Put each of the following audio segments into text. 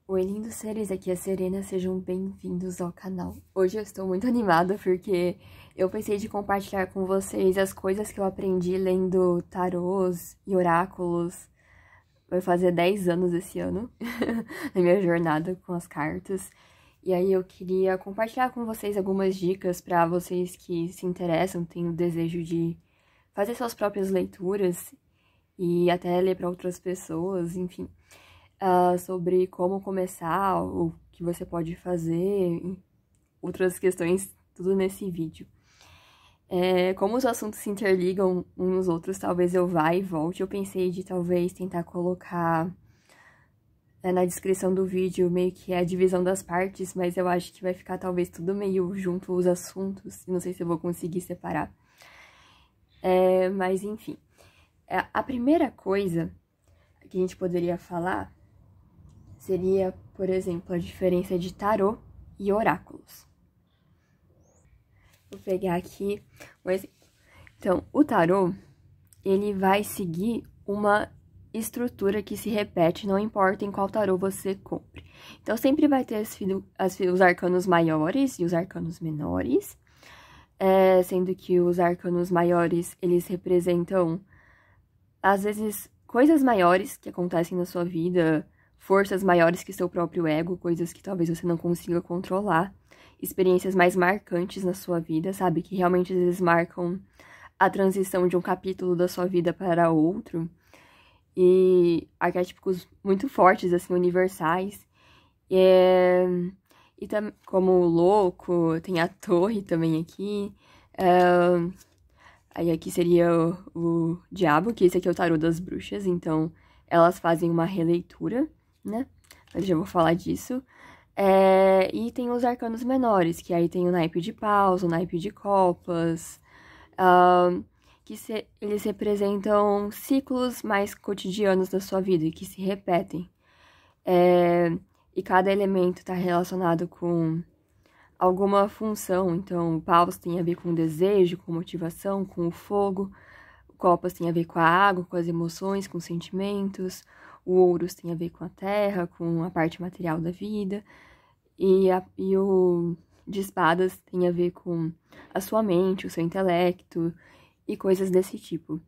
Oi, lindos seres, aqui é a Serena, sejam bem-vindos ao canal. Hoje eu estou muito animada porque eu pensei de compartilhar com vocês as coisas que eu aprendi lendo tarôs e oráculos. Vai fazer 10 anos esse ano, na minha jornada com as cartas. E aí eu queria compartilhar com vocês algumas dicas para vocês que se interessam, têm o desejo de fazer suas próprias leituras e até ler para outras pessoas, enfim. Sobre como começar, o que você pode fazer, outras questões, tudo nesse vídeo. Como os assuntos se interligam uns nos outros, talvez eu vá e volte. Eu pensei de talvez tentar colocar na descrição do vídeo meio que a divisão das partes, mas eu acho que vai ficar talvez tudo meio junto os assuntos, não sei se eu vou conseguir separar. Mas enfim, a primeira coisa que a gente poderia falar seria, por exemplo, a diferença de tarô e oráculos. Vou pegar aqui um exemplo. Então, o tarô, ele vai seguir uma estrutura que se repete, não importa em qual tarô você compre. Então, sempre vai ter os arcanos maiores e os arcanos menores, sendo que os arcanos maiores, eles representam, às vezes, coisas maiores que acontecem na sua vida, forças maiores que seu próprio ego, coisas que talvez você não consiga controlar, experiências mais marcantes na sua vida, sabe? Que realmente às vezes marcam a transição de um capítulo da sua vida para outro. E arquétipos muito fortes, assim, universais. E como o louco, tem a torre também aqui. Aí aqui seria o diabo, que esse aqui é o tarô das bruxas, então elas fazem uma releitura, né? Mas já vou falar disso. E tem os arcanos menores, que aí tem o naipe de paus, o naipe de copas, eles representam ciclos mais cotidianos da sua vida, que se repetem. E cada elemento está relacionado com alguma função, então o paus tem a ver com desejo, com motivação, com o fogo, o copas tem a ver com a água, com as emoções, com os sentimentos, o ouros tem a ver com a terra, com a parte material da vida, e o de espadas tem a ver com a sua mente, o seu intelecto e coisas desse tipo.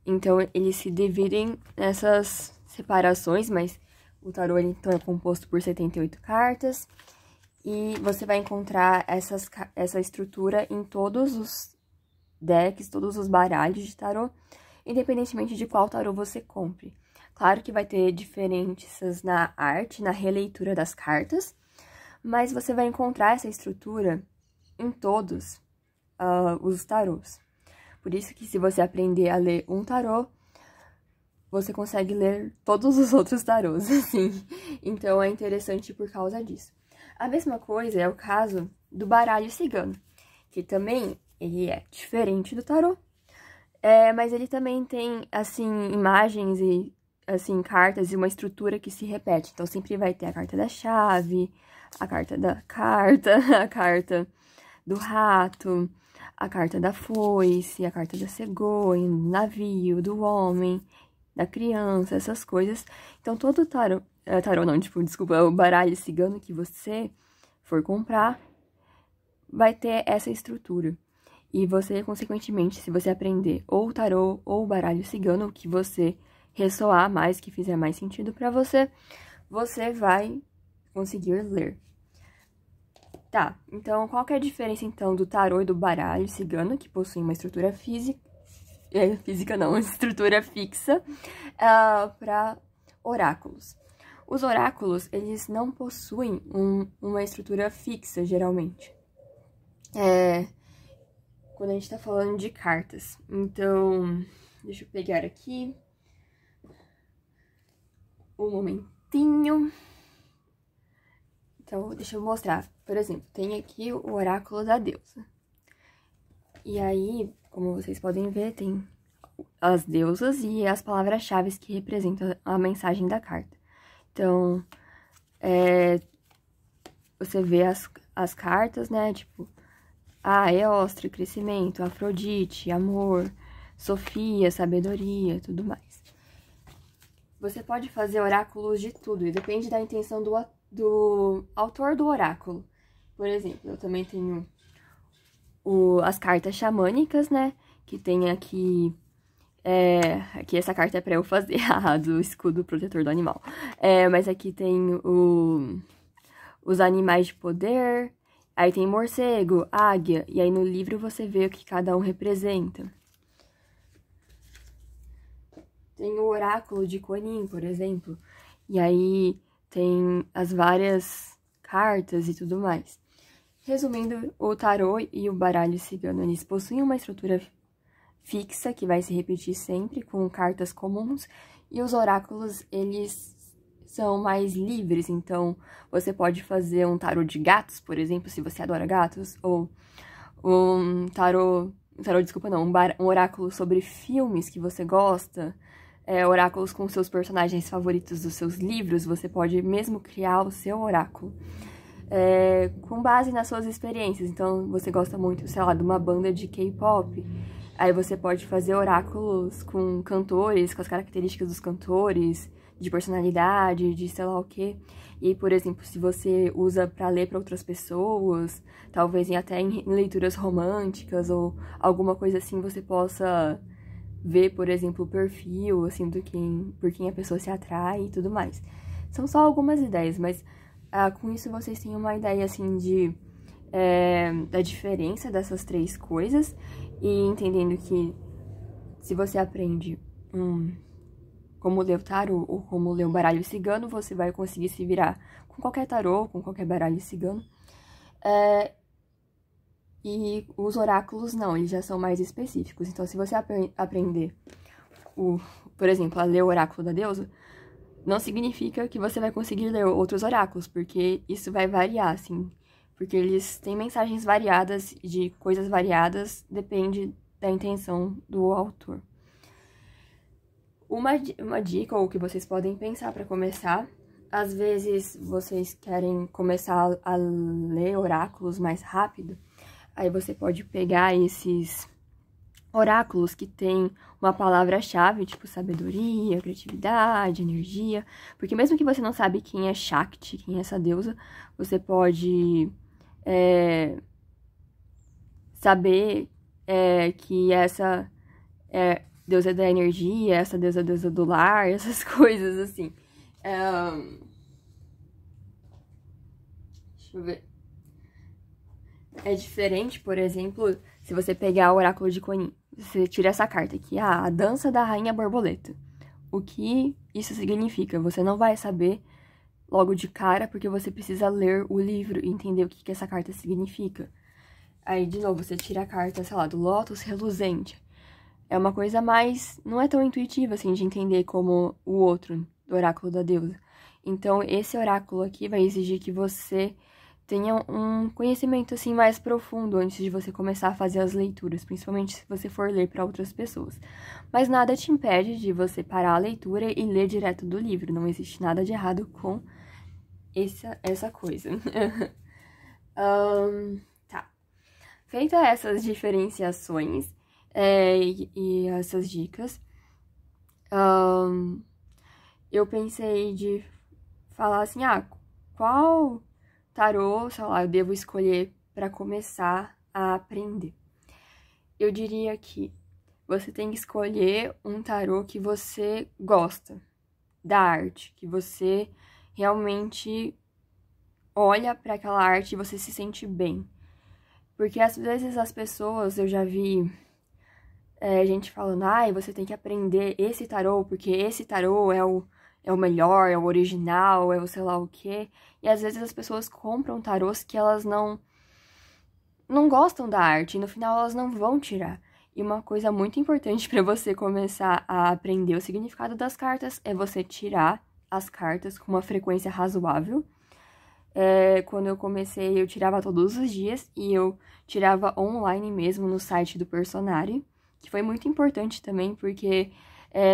Então, eles se dividem nessas separações, mas o tarô então é composto por 78 cartas, e você vai encontrar essa estrutura em todos os decks, todos os baralhos de tarô, independentemente de qual tarô você compre. Claro que vai ter diferenças na arte, na releitura das cartas, mas você vai encontrar essa estrutura em todos os tarôs. Por isso que se você aprender a ler um tarô, você consegue ler todos os outros tarôs, assim. Então, é interessante por causa disso. A mesma coisa é o caso do baralho cigano, que também ele é diferente do tarô, mas ele também tem, assim, imagens e, assim, cartas e uma estrutura que se repete. Então, sempre vai ter a carta da chave, a carta da carta, a carta do rato, a carta da foice, a carta da cegonha, do navio, do homem, da criança, essas coisas. Então, todo tarô, desculpa, o baralho cigano que você for comprar vai ter essa estrutura. E você, consequentemente, se você aprender ou o tarô ou o baralho cigano, o que você ressoar mais, que fizer mais sentido pra você, você vai conseguir ler. Tá, então qual que é a diferença, então, do tarô e do baralho cigano, que possuem uma estrutura física, uma estrutura fixa, para oráculos? Os oráculos, eles não possuem uma estrutura fixa, geralmente. Quando a gente tá falando de cartas. Então, deixa eu pegar aqui um momentinho. Então, deixa eu mostrar. Por exemplo, tem aqui o oráculo da deusa. E aí, como vocês podem ver, tem as deusas e as palavras-chave que representam a mensagem da carta. Então, você vê as cartas, né? Tipo, Eostre, crescimento, Afrodite, amor, Sofia, sabedoria, tudo mais. Você pode fazer oráculos de tudo, e depende da intenção do autor do oráculo. Por exemplo, eu também tenho as cartas xamânicas, né? Que tem aqui... aqui essa carta é pra eu fazer, do escudo protetor do animal. Mas aqui tem os animais de poder, aí tem morcego, águia, e aí no livro você vê o que cada um representa. Tem o oráculo de Kuan-Yin, por exemplo, e aí tem as várias cartas e tudo mais. Resumindo, o tarô e o baralho cigano, eles possuem uma estrutura fixa, que vai se repetir sempre, com cartas comuns, e os oráculos, eles são mais livres, então você pode fazer um tarô de gatos, por exemplo, se você adora gatos, ou um um oráculo sobre filmes que você gosta, oráculos com seus personagens favoritos dos seus livros, você pode mesmo criar o seu oráculo. Com base nas suas experiências, então você gosta muito, sei lá, de uma banda de K-pop, aí você pode fazer oráculos com cantores, com as características dos cantores, de personalidade, de sei lá o quê. E, por exemplo, se você usa pra ler pra outras pessoas, talvez até em leituras românticas ou alguma coisa assim, você possa ver, por exemplo, o perfil, assim, por quem a pessoa se atrai e tudo mais. São só algumas ideias, mas com isso vocês têm uma ideia, assim, da diferença dessas três coisas e entendendo que se você aprende como ler o tarô ou como ler o baralho cigano, você vai conseguir se virar com qualquer tarô, com qualquer baralho cigano. E os oráculos não, eles já são mais específicos. Então, se você aprender, por exemplo, a ler o oráculo da deusa, não significa que você vai conseguir ler outros oráculos, porque isso vai variar, assim. Porque eles têm mensagens variadas, de coisas variadas, depende da intenção do autor. Uma dica, ou que vocês podem pensar para começar, às vezes vocês querem começar a ler oráculos mais rápido, aí você pode pegar esses oráculos que tem uma palavra-chave, tipo sabedoria, criatividade, energia, porque mesmo que você não sabe quem é Shakti, quem é essa deusa, você pode saber que essa deusa da energia, essa deusa do lar, essas coisas assim. Deixa eu ver. É diferente, por exemplo, se você pegar o oráculo de Kuan-Yin. Você tira essa carta aqui, a dança da rainha borboleta. O que isso significa? Você não vai saber logo de cara, porque você precisa ler o livro e entender o que essa carta significa. Aí, de novo, você tira a carta, sei lá, do Lótus reluzente. É uma coisa mais... não é tão intuitiva, assim, de entender como o outro, do oráculo da deusa. Então, esse oráculo aqui vai exigir que você tenha um conhecimento, assim, mais profundo antes de você começar a fazer as leituras, principalmente se você for ler para outras pessoas. Mas nada te impede de você parar a leitura e ler direto do livro. Não existe nada de errado com essa coisa. Tá. Feita essas diferenciações e essas dicas, eu pensei de falar assim, qual tarô, sei lá, eu devo escolher para começar a aprender? Eu diria que você tem que escolher um tarô que você gosta da arte, que você realmente olha para aquela arte e você se sente bem. Porque às vezes as pessoas, eu já vi gente falando, você tem que aprender esse tarô, porque esse tarô é o melhor, é o original, é o sei lá o quê. E às vezes as pessoas compram tarôs que elas não gostam da arte, e no final elas não vão tirar. E uma coisa muito importante para você começar a aprender o significado das cartas é você tirar as cartas com uma frequência razoável. Quando eu comecei, eu tirava todos os dias e eu tirava online mesmo no site do Personari, que foi muito importante também, porque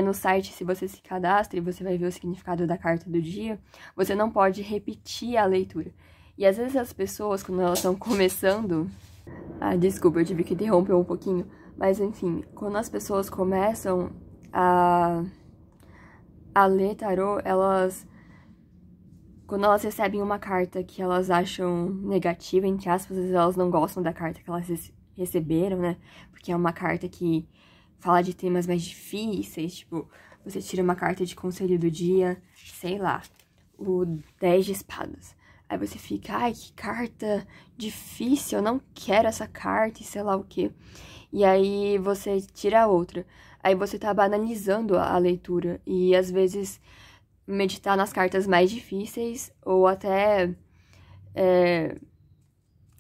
no site, se você se cadastra e você vai ver o significado da carta do dia, você não pode repetir a leitura. E às vezes as pessoas, quando elas estão começando... desculpa, eu tive que interromper um pouquinho. Mas enfim, quando as pessoas começam a a ler tarô, quando elas recebem uma carta que elas acham negativa, entre aspas, às vezes elas não gostam da carta que elas receberam, né? Porque é uma carta que fala de temas mais difíceis, tipo, você tira uma carta de conselho do dia, sei lá, o 10 de espadas. Aí você fica, ai, que carta difícil, eu não quero essa carta e sei lá o quê. E aí você tira a outra. Aí você tá banalizando a leitura. E às vezes meditar nas cartas mais difíceis ou até,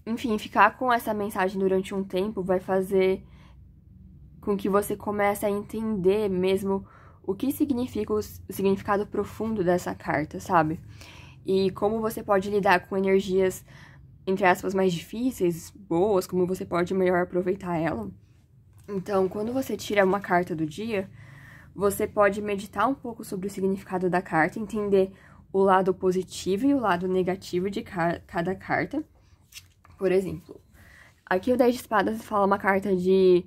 enfim, ficar com essa mensagem durante um tempo vai fazer com que você comece a entender mesmo o que significa o significado profundo dessa carta, sabe? E como você pode lidar com energias, entre aspas, mais difíceis, boas, como você pode melhor aproveitar ela. Então, quando você tira uma carta do dia, você pode meditar um pouco sobre o significado da carta, entender o lado positivo e o lado negativo de cada carta. Por exemplo, aqui o 10 de espadas fala uma carta de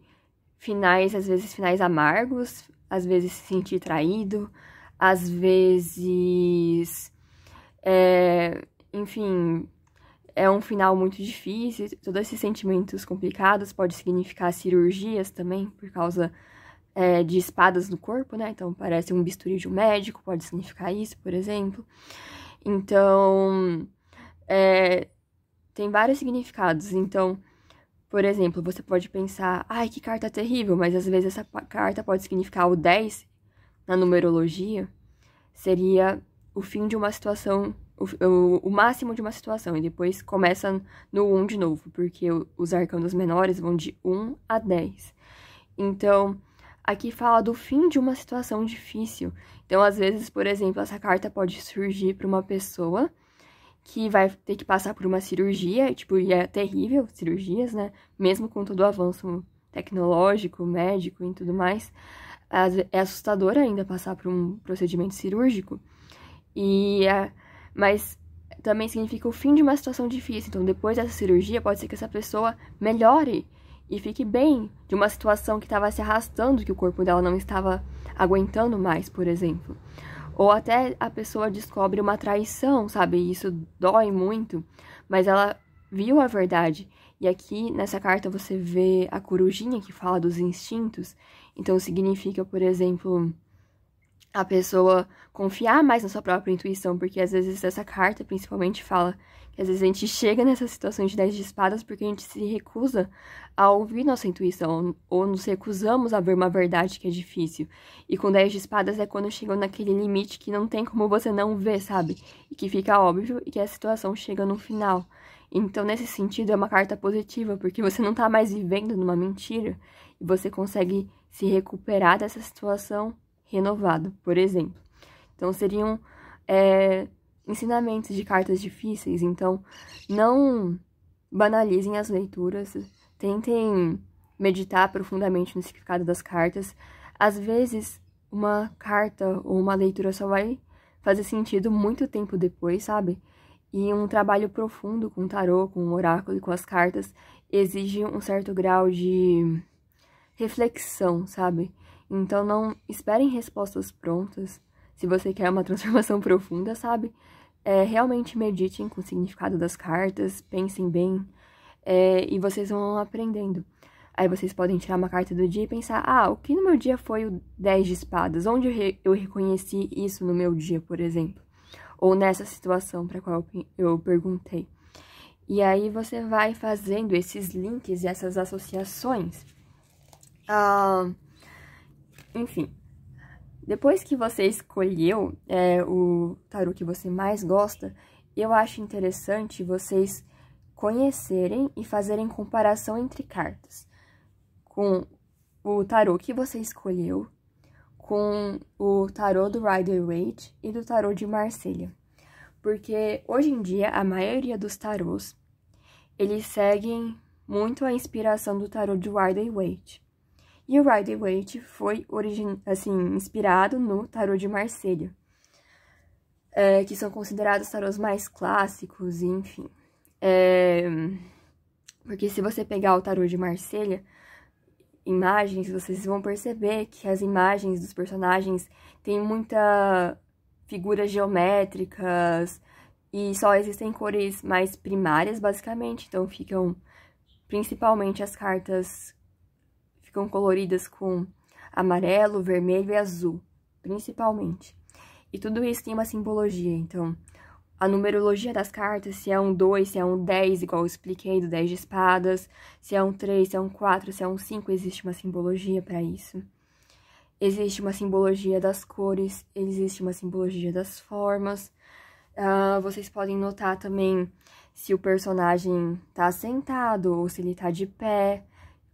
finais, às vezes finais amargos, às vezes se sentir traído, às vezes, enfim, é um final muito difícil. Todos esses sentimentos complicados pode significar cirurgias também, por causa de espadas no corpo, né? Então, parece um bisturi de um médico, pode significar isso, por exemplo. Então, tem vários significados. Então, por exemplo, você pode pensar, ai, que carta terrível, mas às vezes essa carta pode significar o 10 na numerologia, seria o fim de uma situação, o máximo de uma situação, e depois começa no 1 de novo, porque os arcanos menores vão de 1 a 10. Então, aqui fala do fim de uma situação difícil. Então, às vezes, por exemplo, essa carta pode surgir para uma pessoa que vai ter que passar por uma cirurgia, tipo, e é terrível, cirurgias, né? Mesmo com todo o avanço tecnológico, médico e tudo mais, é assustador ainda passar por um procedimento cirúrgico. Mas também significa o fim de uma situação difícil. Então, depois dessa cirurgia, pode ser que essa pessoa melhore e fique bem de uma situação que estava se arrastando, que o corpo dela não estava aguentando mais, por exemplo. Ou até a pessoa descobre uma traição, sabe? E isso dói muito, mas ela viu a verdade. E aqui, nessa carta, você vê a corujinha que fala dos instintos. Então, significa, por exemplo, a pessoa confiar mais na sua própria intuição, porque às vezes essa carta principalmente fala que às vezes a gente chega nessas situações de 10 de espadas porque a gente se recusa a ouvir nossa intuição, ou nos recusamos a ver uma verdade que é difícil. E com 10 de espadas é quando chegam naquele limite que não tem como você não ver, sabe? E que fica óbvio e que a situação chega no final. Então, nesse sentido, é uma carta positiva, porque você não tá mais vivendo numa mentira e você consegue se recuperar dessa situação renovado, por exemplo. Então, seriam ensinamentos de cartas difíceis. Então, não banalizem as leituras, tentem meditar profundamente no significado das cartas. Às vezes, uma carta ou uma leitura só vai fazer sentido muito tempo depois, sabe? E um trabalho profundo com o tarô, com o oráculo e com as cartas exige um certo grau de reflexão, sabe? Então, não esperem respostas prontas. Se você quer uma transformação profunda, sabe? Realmente meditem com o significado das cartas, pensem bem, e vocês vão aprendendo. Aí vocês podem tirar uma carta do dia e pensar, o que no meu dia foi o 10 de espadas? Onde eu reconheci isso no meu dia, por exemplo? Ou nessa situação para qual eu perguntei. E aí você vai fazendo esses links e essas associações. Enfim, depois que você escolheu o tarô que você mais gosta, eu acho interessante vocês conhecerem e fazerem comparação entre cartas. Com o tarô que você escolheu, com o tarô do Rider-Waite e do tarô de Marselha. Porque hoje em dia, a maioria dos tarôs, eles seguem muito a inspiração do tarô de Rider-Waite. E o Rider-Waite foi, inspirado no tarô de Marselha, que são considerados tarôs mais clássicos, enfim. Porque se você pegar o tarô de Marselha, imagens, vocês vão perceber que as imagens dos personagens têm muita figuras geométricas e só existem cores mais primárias, basicamente. Então, principalmente as cartas ficam coloridas com amarelo, vermelho e azul, principalmente. E tudo isso tem uma simbologia, então, a numerologia das cartas, se é um 2, se é um 10, igual eu expliquei, do 10 de espadas, se é um 3, se é um 4, se é um 5, existe uma simbologia para isso. Existe uma simbologia das cores, existe uma simbologia das formas. Vocês podem notar também se o personagem tá sentado ou se ele tá de pé,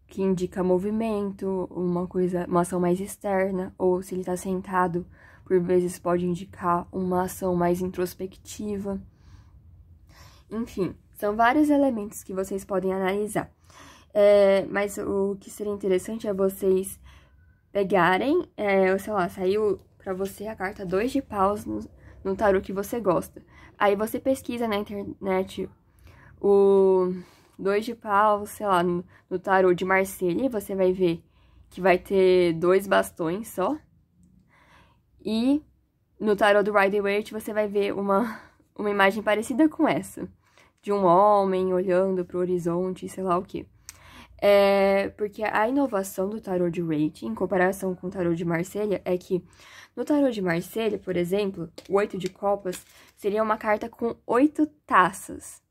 que indica movimento, uma ação mais externa, ou se ele tá sentado, por vezes pode indicar uma ação mais introspectiva. Enfim, são vários elementos que vocês podem analisar. Mas o que seria interessante é vocês pegarem, sei lá, saiu pra você a carta 2 de paus no tarô que você gosta. Aí você pesquisa na internet o 2 de paus, sei lá, no tarô de Marselha, você vai ver que vai ter 2 bastões só. E no tarô do Rider-Waite você vai ver uma imagem parecida com essa, de um homem olhando para o horizonte, sei lá o quê. Porque a inovação do tarô de Waite, em comparação com o tarô de Marselha, é que no tarô de Marselha, por exemplo, o 8 de copas seria uma carta com 8 taças.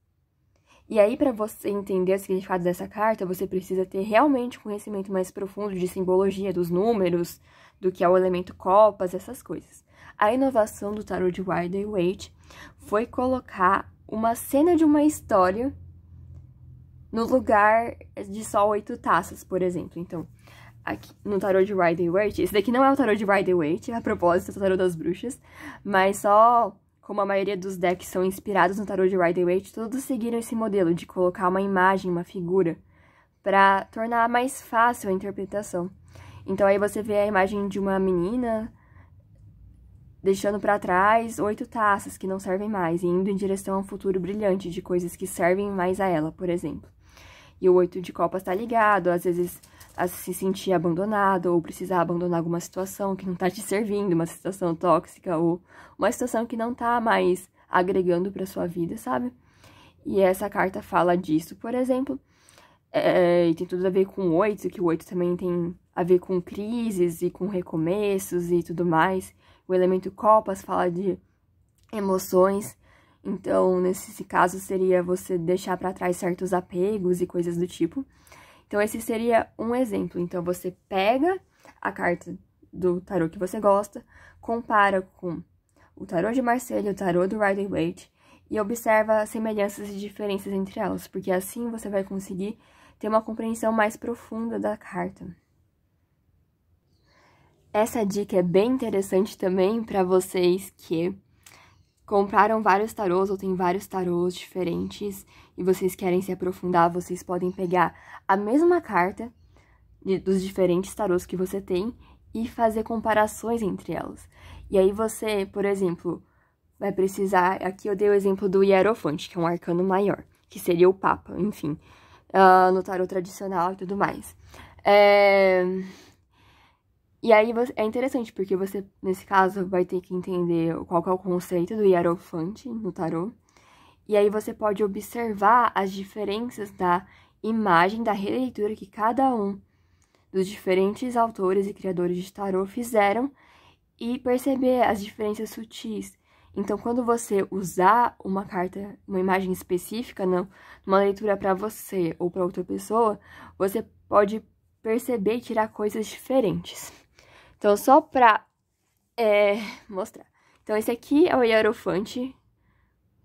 E aí, para você entender o significado dessa carta, você precisa ter realmente um conhecimento mais profundo de simbologia, dos números, do que é o elemento copas, essas coisas. A inovação do tarô de Rider-Waite foi colocar uma cena de uma história no lugar de só 8 taças, por exemplo. Então, aqui no tarô de Rider-Waite, esse daqui não é o tarô de Rider-Waite, a propósito, é o tarô das bruxas, mas só como a maioria dos decks são inspirados no tarô de Rider-Waite, todos seguiram esse modelo de colocar uma imagem, uma figura, para tornar mais fácil a interpretação. Então, aí você vê a imagem de uma menina deixando para trás 8 taças que não servem mais e indo em direção a um futuro brilhante de coisas que servem mais a ela, por exemplo. E o 8 de copas tá ligado, às vezes, a se sentir abandonado ou precisar abandonar alguma situação que não tá te servindo, uma situação tóxica ou uma situação que não tá mais agregando pra sua vida, sabe? E essa carta fala disso, por exemplo. E tem tudo a ver com o 8, que o 8 também tem a ver com crises e com recomeços e tudo mais. O elemento copas fala de emoções. Então, nesse caso, seria você deixar para trás certos apegos e coisas do tipo. Então, esse seria um exemplo. Então, você pega a carta do tarô que você gosta, compara com o tarô de Marselha, o tarô do Rider-Waite, e observa semelhanças e diferenças entre elas, porque assim você vai conseguir ter uma compreensão mais profunda da carta. Essa dica é bem interessante também para vocês que compraram vários tarôs ou tem vários tarôs diferentes e vocês querem se aprofundar, vocês podem pegar a mesma carta dos diferentes tarôs que você tem e fazer comparações entre elas. E aí você, por exemplo, vai precisar... Aqui eu dei o exemplo do Hierophante, que é um arcano maior, que seria o Papa, enfim, no tarô tradicional e tudo mais. E aí é interessante, porque você, nesse caso, vai ter que entender qual que é o conceito do Hierophante no tarô. E aí você pode observar as diferenças da imagem, da releitura que cada um dos diferentes autores e criadores de tarô fizeram e perceber as diferenças sutis. Então, quando você usar uma carta, uma imagem específica, numa leitura para você ou para outra pessoa, você pode perceber e tirar coisas diferentes. Então, só pra mostrar. Então, esse aqui é o Hierophante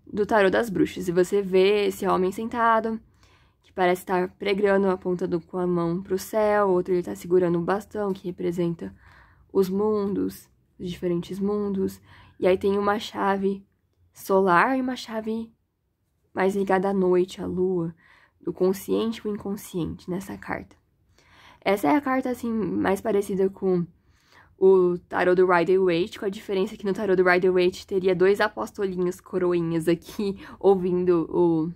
do tarô das bruxas. E você vê esse homem sentado, que parece estar pregando a ponta com a mão pro céu. Outro, ele tá segurando um bastão, que representa os mundos, os diferentes mundos. E aí tem uma chave solar e uma chave mais ligada à noite, à lua, do consciente e o inconsciente nessa carta. Essa é a carta, assim, mais parecida com o tarô do Rider-Waite, com a diferença que no tarô do Rider-Waite teria 2 apostolinhos coroinhas aqui ouvindo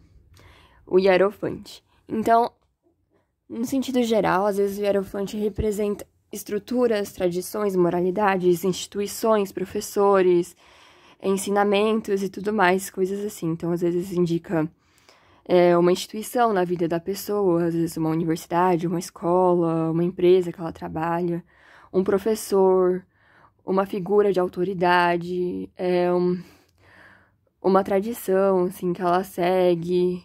o Hierophante. Então, no sentido geral, às vezes o hierofante representa estruturas, tradições, moralidades, instituições, professores, ensinamentos e tudo mais, coisas assim. Então, às vezes indica uma instituição na vida da pessoa, às vezes uma universidade, uma escola, uma empresa que ela trabalha, um professor, uma figura de autoridade, uma tradição, assim, que ela segue.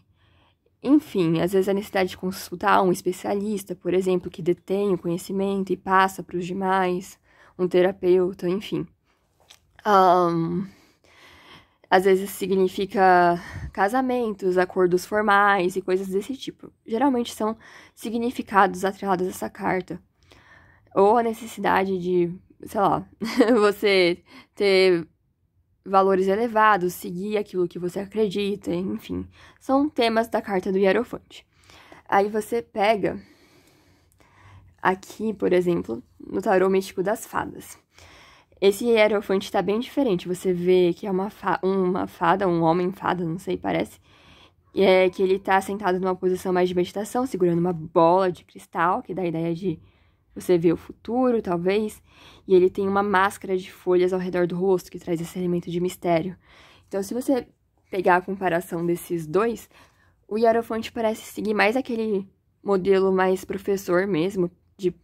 Enfim, às vezes a necessidade de consultar um especialista, por exemplo, que detém o conhecimento e passa para os demais, um terapeuta, enfim. Às vezes significa casamentos, acordos formais e coisas desse tipo. Geralmente são significados atrelados a essa carta. Ou a necessidade de, sei lá, você ter valores elevados, seguir aquilo que você acredita, enfim. São temas da carta do Hierofante. Aí você pega aqui, por exemplo, no tarô místico das fadas. Esse Hierofante tá bem diferente. Você vê que é uma fada, um homem fada, não sei, parece. Que ele tá sentado numa posição mais de meditação, segurando uma bola de cristal, que dá a ideia de você ver o futuro, talvez. E ele tem uma máscara de folhas ao redor do rosto, que traz esse elemento de mistério. Então, se você pegar a comparação desses dois, o Hierofante parece seguir mais aquele modelo mais professor mesmo, de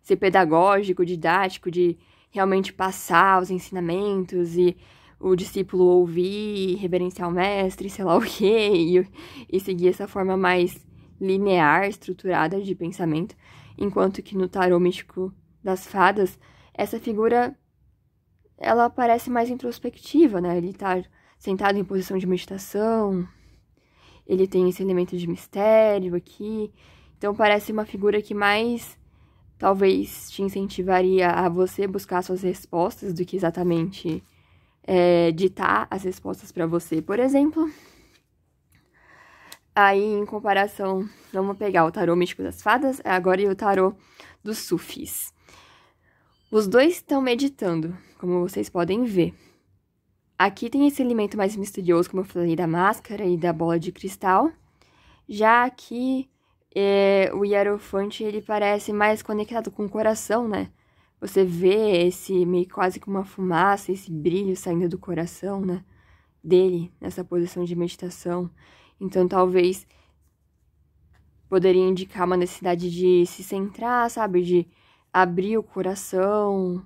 ser pedagógico, didático, de realmente passar os ensinamentos e o discípulo ouvir, reverenciar o mestre, sei lá o quê, e seguir essa forma mais linear, estruturada de pensamento, enquanto que no tarô místico das fadas, essa figura, ela parece mais introspectiva, né? Ele tá sentado em posição de meditação, ele tem esse elemento de mistério aqui, então parece uma figura que mais talvez te incentivaria a você buscar suas respostas do que exatamente ditar as respostas para você, por exemplo. Aí, em comparação, vamos pegar o tarô místico das fadas agora e o tarô dos sufis. Os dois estão meditando, como vocês podem ver. Aqui tem esse elemento mais misterioso, como eu falei, da máscara e da bola de cristal. Já aqui, o Hierofante, ele parece mais conectado com o coração, né? Você vê esse meio quase que uma fumaça, esse brilho saindo do coração, né? Dele, nessa posição de meditação. Então, talvez poderia indicar uma necessidade de se centrar, sabe? De abrir o coração,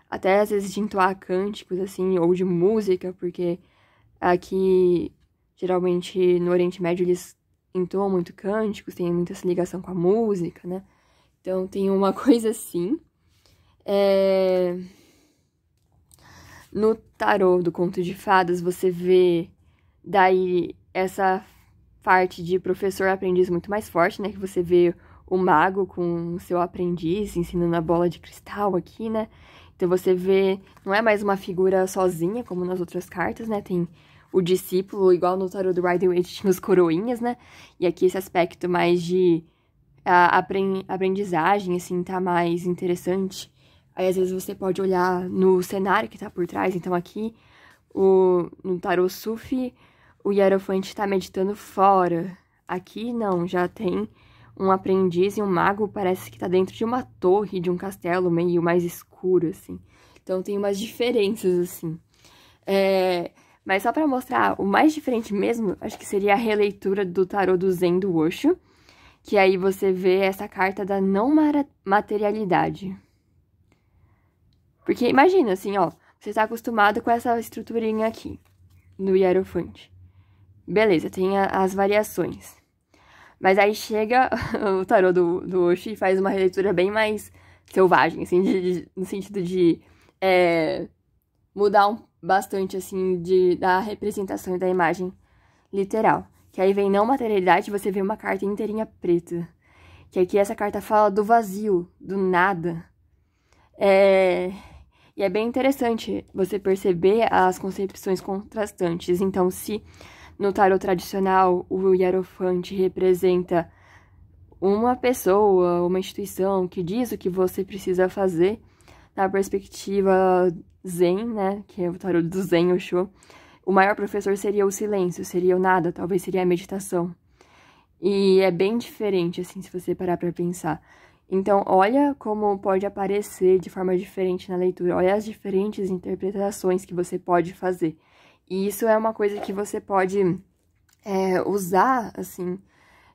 até às vezes de entoar cânticos, assim, ou de música, porque aqui, geralmente, no Oriente Médio, eles entoam muito cânticos, tem muita essa ligação com a música, né? Então, tem uma coisa assim. No tarô do Conto de Fadas, você vê daí essa parte de professor-aprendiz muito mais forte, né? Que você vê o mago com o seu aprendiz ensinando a bola de cristal aqui, né? Então você vê, não é mais uma figura sozinha, como nas outras cartas, né? Tem o discípulo, igual no tarô do Rider-Waite tinha os coroinhas, né? E aqui esse aspecto mais de aprendizagem, assim, tá mais interessante. Aí, às vezes, você pode olhar no cenário que tá por trás. Então, aqui, no tarô Sufi, o Hierofante tá meditando fora. Aqui, não, já tem um aprendiz e um mago, parece que tá dentro de uma torre, de um castelo meio mais escuro, assim. Então, tem umas diferenças, assim. Mas só pra mostrar, o mais diferente mesmo, acho que seria a releitura do tarô do Zen do Osho, que aí você vê essa carta da não materialidade. Porque imagina, assim, ó, você tá acostumado com essa estruturinha aqui, no Hierofante. Beleza, tem as variações. Mas aí chega o tarô do Osho e faz uma releitura bem mais selvagem, assim, no sentido de mudar bastante, assim, da representação e da imagem literal. Que aí vem não materialidade, você vê uma carta inteirinha preta. Que aqui essa carta fala do vazio, do nada. E é bem interessante você perceber as concepções contrastantes. Então, se no tarot tradicional o Hierofante representa uma pessoa, uma instituição que diz o que você precisa fazer, na perspectiva Zen, né, que é o tarot do Zen Osho, o maior professor seria o silêncio, seria o nada, talvez seria a meditação. E é bem diferente, assim, se você parar pra pensar. Então, olha como pode aparecer de forma diferente na leitura. Olha as diferentes interpretações que você pode fazer. E isso é uma coisa que você pode usar, assim,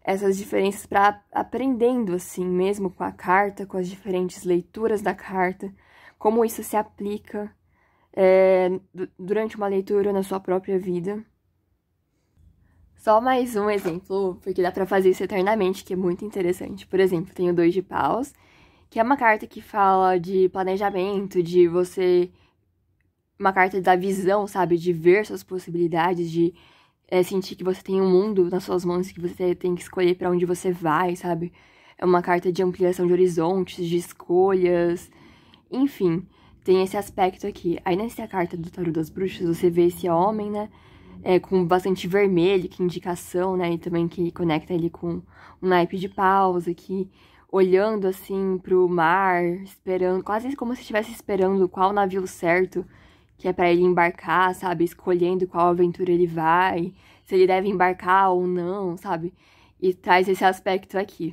essas diferenças para aprendendo, assim, mesmo com a carta, com as diferentes leituras da carta, como isso se aplica durante uma leitura na sua própria vida. Só mais um exemplo, porque dá pra fazer isso eternamente, que é muito interessante. Por exemplo, tem o 2 de paus, que é uma carta que fala de planejamento, de você... Uma carta da visão, sabe? De ver suas possibilidades, de sentir que você tem um mundo nas suas mãos, que você tem que escolher pra onde você vai, sabe? É uma carta de ampliação de horizontes, de escolhas, enfim, tem esse aspecto aqui. Aí nessa carta do Tarô das Bruxas, você vê esse homem, né? Com bastante vermelho, que indicação, né? E também que conecta ele com um naipe de paus aqui, olhando assim pro mar, esperando, quase como se estivesse esperando qual navio certo que é pra ele embarcar, sabe? Escolhendo qual aventura ele vai, se ele deve embarcar ou não, sabe? E traz esse aspecto aqui.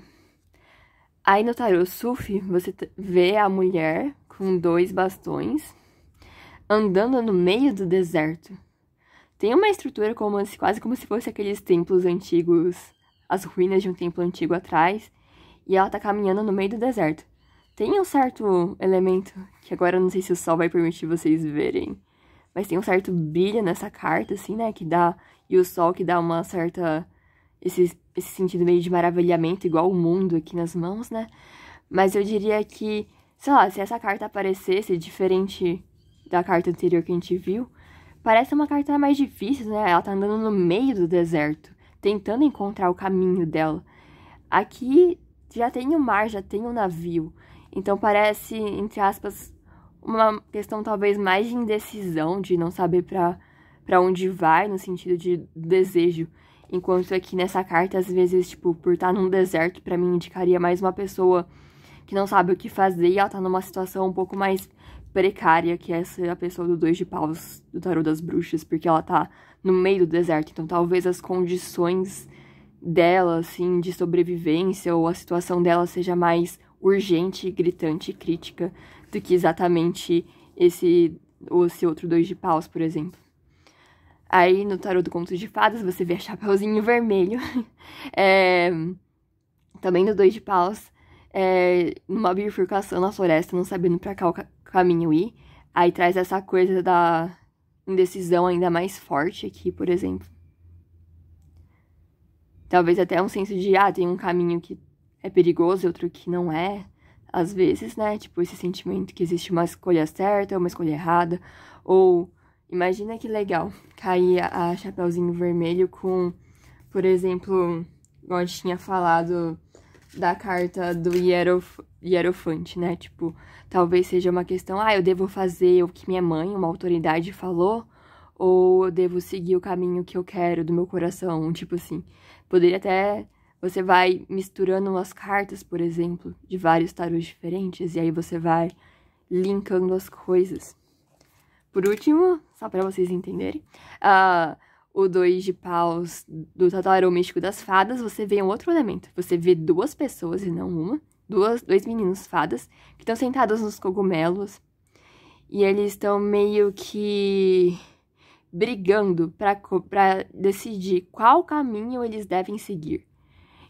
Aí no tarô Sufi, você vê a mulher com 2 bastões andando no meio do deserto. Tem uma estrutura quase como se fosse aqueles templos antigos, as ruínas de um templo antigo atrás, e ela tá caminhando no meio do deserto. Tem um certo elemento, que agora eu não sei se o sol vai permitir vocês verem, mas tem um certo brilho nessa carta, assim, né, que dá... E o sol que dá uma certa... Esse sentido meio de maravilhamento, igual o mundo aqui nas mãos, né? Mas eu diria que, sei lá, se essa carta aparecesse diferente da carta anterior que a gente viu, parece uma carta mais difícil, né? Ela tá andando no meio do deserto, tentando encontrar o caminho dela. Aqui já tem o mar, já tem o navio. Então parece, entre aspas, uma questão talvez mais de indecisão, de não saber pra onde vai, no sentido de desejo. Enquanto aqui nessa carta, às vezes, tipo, por estar num deserto, pra mim indicaria mais uma pessoa que não sabe o que fazer e ela tá numa situação um pouco mais precária, que essa é a pessoa do 2 de paus do Tarô das Bruxas, porque ela tá no meio do deserto. Então talvez as condições dela, assim, de sobrevivência ou a situação dela seja mais urgente, gritante e crítica do que exatamente esse outro 2 de paus, por exemplo. Aí, no tarô do Conto de Fadas, você vê a Chapeuzinho Vermelho. Também no 2 de paus, numa bifurcação na floresta, não sabendo pra qual caminho ir. Aí traz essa coisa da indecisão ainda mais forte aqui, por exemplo. Talvez até um senso de, tem um caminho que é perigoso e outro que não é. Às vezes, né? Tipo, esse sentimento que existe uma escolha certa, uma escolha errada. Ou... Imagina que legal cair a Chapeuzinho Vermelho com, por exemplo, igual a gente tinha falado da carta do Hierofante, né? Tipo, talvez seja uma questão, eu devo fazer o que minha mãe, uma autoridade, falou, ou eu devo seguir o caminho que eu quero do meu coração, tipo assim. Poderia até... Você vai misturando as cartas, por exemplo, de vários tarôs diferentes, e aí você vai linkando as coisas. Por último, só pra vocês entenderem, o 2 de paus do Tarô Místico das Fadas, você vê um outro elemento. Você vê 2 pessoas e não uma. 2 meninos fadas que estão sentados nos cogumelos. E eles estão meio que brigando pra decidir qual caminho eles devem seguir.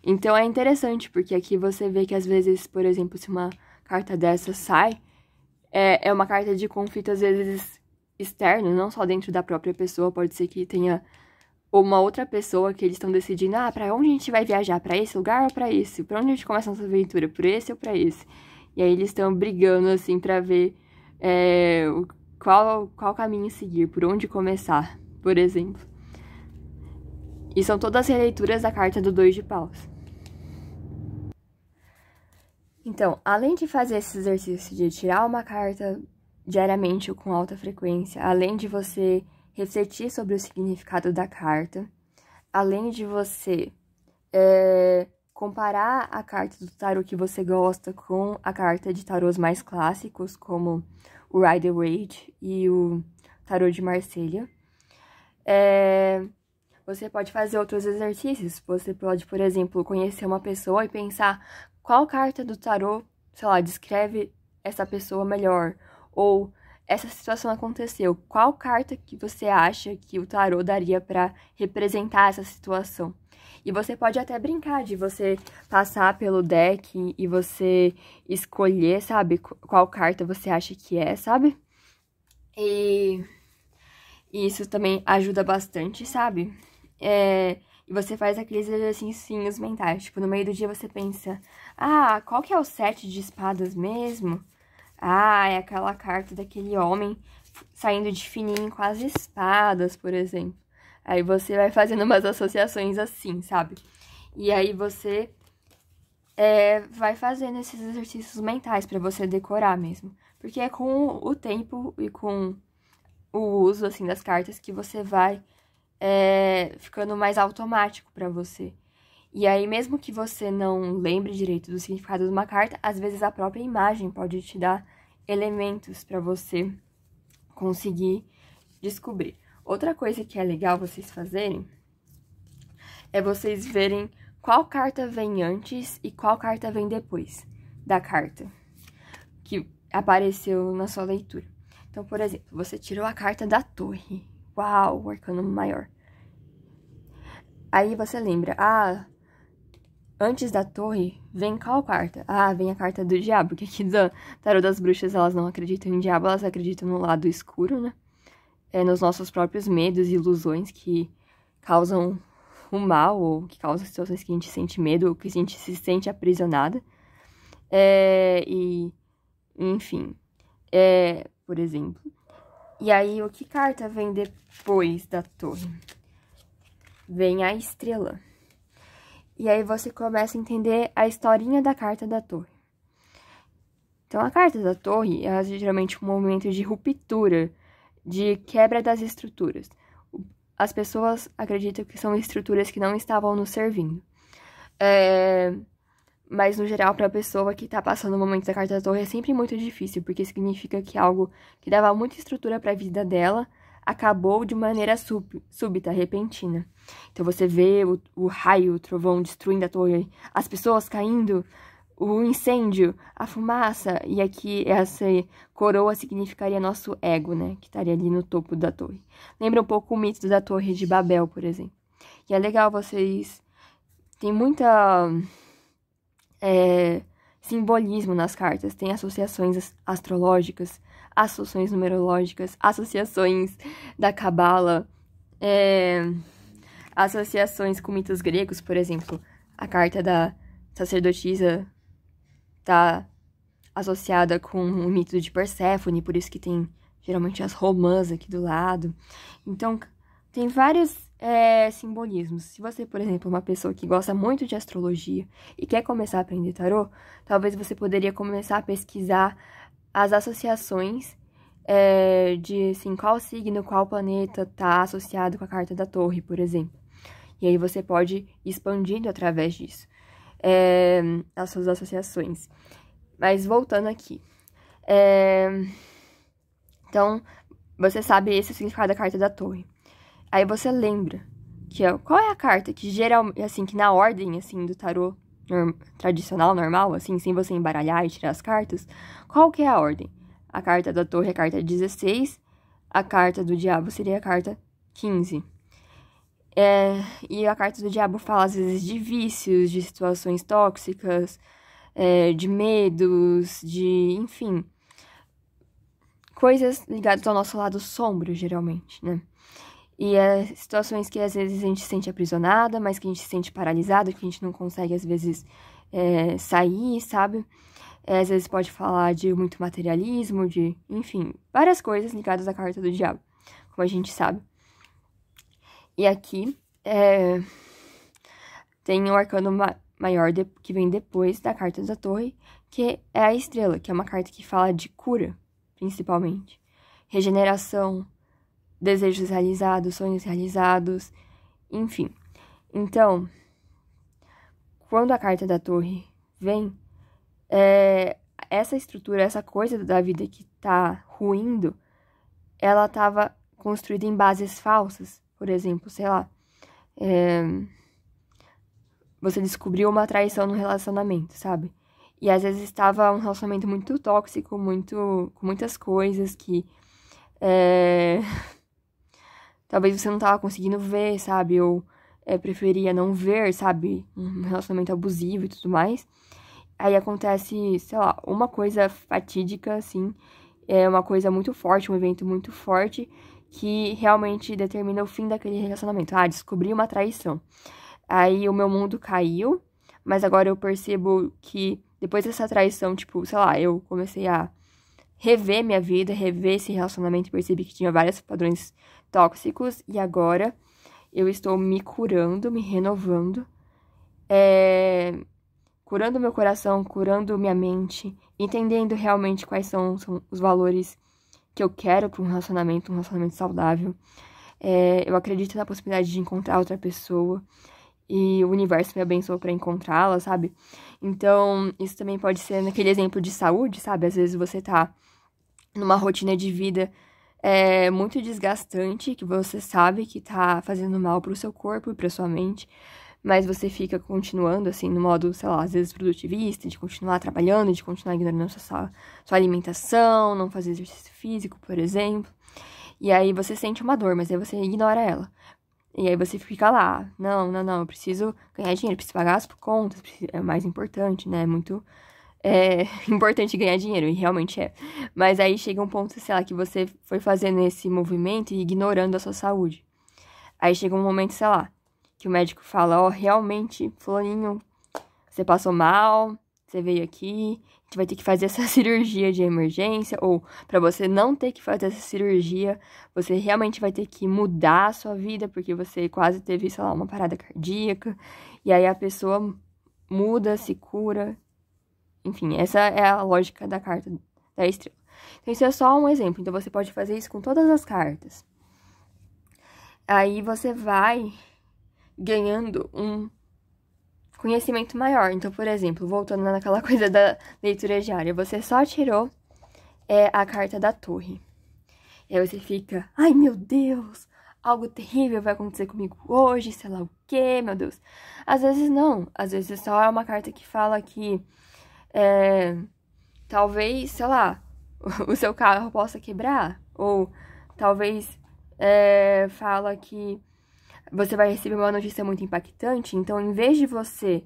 Então é interessante, porque aqui você vê que às vezes, por exemplo, se uma carta dessa sai, é uma carta de conflito, às vezes... externo, não só dentro da própria pessoa, pode ser que tenha uma outra pessoa que eles estão decidindo, pra onde a gente vai viajar, pra esse lugar ou pra esse? Pra onde a gente começa a nossa aventura, por esse ou pra esse? E aí eles estão brigando, assim, pra ver qual caminho seguir, por onde começar, por exemplo. E são todas releituras da carta do 2 de paus. Então, além de fazer esse exercício de tirar uma carta diariamente ou com alta frequência, além de você refletir sobre o significado da carta, além de você comparar a carta do tarô que você gosta com a carta de tarôs mais clássicos, como o Rider-Waite e o tarô de Marselha, você pode fazer outros exercícios. Você pode, por exemplo, conhecer uma pessoa e pensar qual carta do tarô, sei lá, descreve essa pessoa melhor. Ou essa situação aconteceu, qual carta que você acha que o tarô daria para representar essa situação? E você pode até brincar de você passar pelo deck e você escolher, sabe, qual carta você acha que é, sabe? E isso também ajuda bastante, sabe? E você faz aqueles exercícios mentais. Tipo, no meio do dia você pensa, ah, qual que é o 7 de espadas mesmo? Ah, é aquela carta daquele homem saindo de fininho com as espadas, por exemplo. Aí você vai fazendo umas associações assim, sabe? E aí você vai fazendo esses exercícios mentais pra você decorar mesmo. Porque é com o tempo e com o uso, assim, das cartas que você vai ficando mais automático pra você. E aí, mesmo que você não lembre direito do significado de uma carta, às vezes a própria imagem pode te dar elementos pra você conseguir descobrir. Outra coisa que é legal vocês fazerem é vocês verem qual carta vem antes e qual carta vem depois da carta que apareceu na sua leitura. Então, por exemplo, você tirou a carta da torre. Uau, o arcano maior. Aí você lembra, antes da torre, vem qual carta? Ah, vem a carta do diabo, porque aqui do tarô das bruxas elas não acreditam em diabo, elas acreditam no lado escuro, né? Nos nossos próprios medos e ilusões que causam o mal, ou que causam situações que a gente sente medo, ou que a gente se sente aprisionada. Enfim, por exemplo. E aí, o que carta vem depois da torre? Vem a estrela. E aí você começa a entender a historinha da carta da torre. Então, a carta da torre é geralmente um momento de ruptura, de quebra das estruturas. As pessoas acreditam que são estruturas que não estavam nos servindo. Mas, no geral, para a pessoa que está passando o momento da carta da torre é sempre muito difícil, porque significa que algo que dava muita estrutura para a vida dela acabou de maneira súbita, repentina. Então, você vê o raio, o trovão destruindo a torre, as pessoas caindo, o incêndio, a fumaça, e aqui essa coroa significaria nosso ego, né, que estaria ali no topo da torre. Lembra um pouco o mito da Torre de Babel, por exemplo. E é legal vocês... Tem muita... simbolismo nas cartas, tem associações astrológicas, associações numerológicas, associações da cabala, associações com mitos gregos, por exemplo, a carta da sacerdotisa tá associada com o mito de Perséfone, por isso que tem geralmente as romãs aqui do lado. Então, tem vários simbolismos. Se você, por exemplo, é uma pessoa que gosta muito de astrologia e quer começar a aprender tarô, talvez você poderia começar a pesquisar as associações de, assim, qual signo, qual planeta está associado com a carta da torre, por exemplo. E aí você pode ir expandindo através disso as suas associações. Mas voltando aqui. Então, você sabe esse é o significado da carta da torre. Aí você lembra que qual é a carta que geralmente, assim, que na ordem, assim, do tarô tradicional, normal, assim, sem você embaralhar e tirar as cartas, qual que é a ordem? A carta da torre é a carta 16, a carta do diabo seria a carta 15. E a carta do diabo fala, às vezes, de vícios, de situações tóxicas, de medos, enfim, coisas ligadas ao nosso lado sombrio, geralmente, né? E situações que às vezes a gente se sente aprisionada, mas que a gente se sente paralisada, que a gente não consegue às vezes sair, sabe? Às vezes pode falar de muito materialismo, enfim, várias coisas ligadas à carta do diabo, como a gente sabe. E aqui tem o arcano maior que vem depois da carta da torre, que é a estrela, que é uma carta que fala de cura, principalmente. Regeneração, desejos realizados, sonhos realizados, enfim. Então, quando a carta da torre vem, essa estrutura, essa coisa da vida que tá ruindo, ela tava construída em bases falsas. Por exemplo, sei lá, você descobriu uma traição no relacionamento, sabe? E às vezes estava um relacionamento muito tóxico, com muitas coisas que talvez você não tava conseguindo ver, sabe? Ou preferia não ver, sabe? Um relacionamento abusivo e tudo mais. Aí acontece, sei lá, uma coisa fatídica, assim, uma coisa muito forte, um evento muito forte, que realmente determina o fim daquele relacionamento. Ah, descobri uma traição. Aí o meu mundo caiu, mas agora eu percebo que depois dessa traição, tipo, sei lá, eu comecei a rever minha vida, rever esse relacionamento e percebi que tinha vários padrões tóxicos e agora eu estou me curando, me renovando, curando meu coração, curando minha mente, entendendo realmente quais são os valores que eu quero para um relacionamento saudável. Eu acredito na possibilidade de encontrar outra pessoa e o universo me abençoou para encontrá-la, sabe? Então, isso também pode ser naquele exemplo de saúde, sabe? Às vezes você tá numa rotina de vida muito desgastante, que você sabe que tá fazendo mal pro seu corpo e pra sua mente, mas você fica continuando, assim, no modo, sei lá, às vezes produtivista, de continuar trabalhando, de continuar ignorando sua alimentação, não fazer exercício físico, por exemplo. E aí você sente uma dor, mas aí você ignora ela. E aí você fica lá, não, eu preciso ganhar dinheiro, preciso pagar as contas, é o mais importante, né? É muito importante ganhar dinheiro, e realmente é. Mas aí chega um ponto, sei lá, que você foi fazendo esse movimento e ignorando a sua saúde. Aí chega um momento, sei lá, que o médico fala, ó, realmente, fulaninho, você passou mal, você veio aqui, a gente vai ter que fazer essa cirurgia de emergência, ou para você não ter que fazer essa cirurgia, você realmente vai ter que mudar a sua vida, porque você quase teve, sei lá, uma parada cardíaca, e aí a pessoa muda, se cura. Enfim, essa é a lógica da carta da estrela. Então, isso é só um exemplo. Então, você pode fazer isso com todas as cartas. Aí, você vai ganhando um conhecimento maior. Então, por exemplo, voltando naquela coisa da leitura diária, você só tirou a carta da torre. E aí, você fica, ai, meu Deus, algo terrível vai acontecer comigo hoje, sei lá o quê, meu Deus. Às vezes, não. Às vezes, só é uma carta que fala que talvez, sei lá, o seu carro possa quebrar. Ou talvez fala que você vai receber uma notícia muito impactante. Então, em vez de você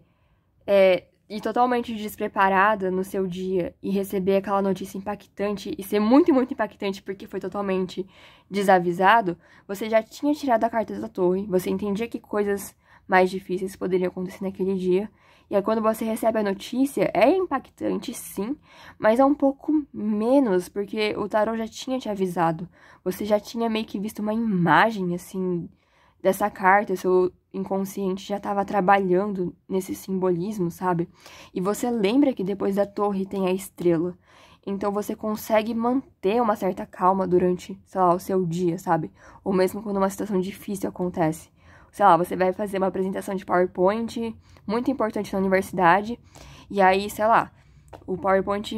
ir totalmente despreparada no seu dia e receber aquela notícia impactante e ser muito, muito impactante porque foi totalmente desavisado, você já tinha tirado a carta da torre, você entendia que coisas mais difíceis poderiam acontecer naquele dia. E aí, quando você recebe a notícia, é impactante, sim, mas é um pouco menos, porque o tarô já tinha te avisado. Você já tinha meio que visto uma imagem, assim, dessa carta, seu inconsciente já estava trabalhando nesse simbolismo, sabe? E você lembra que depois da torre tem a estrela. Então você consegue manter uma certa calma durante, sei lá, o seu dia, sabe? Ou mesmo quando uma situação difícil acontece. Sei lá, você vai fazer uma apresentação de PowerPoint muito importante na universidade, e aí, sei lá, o PowerPoint,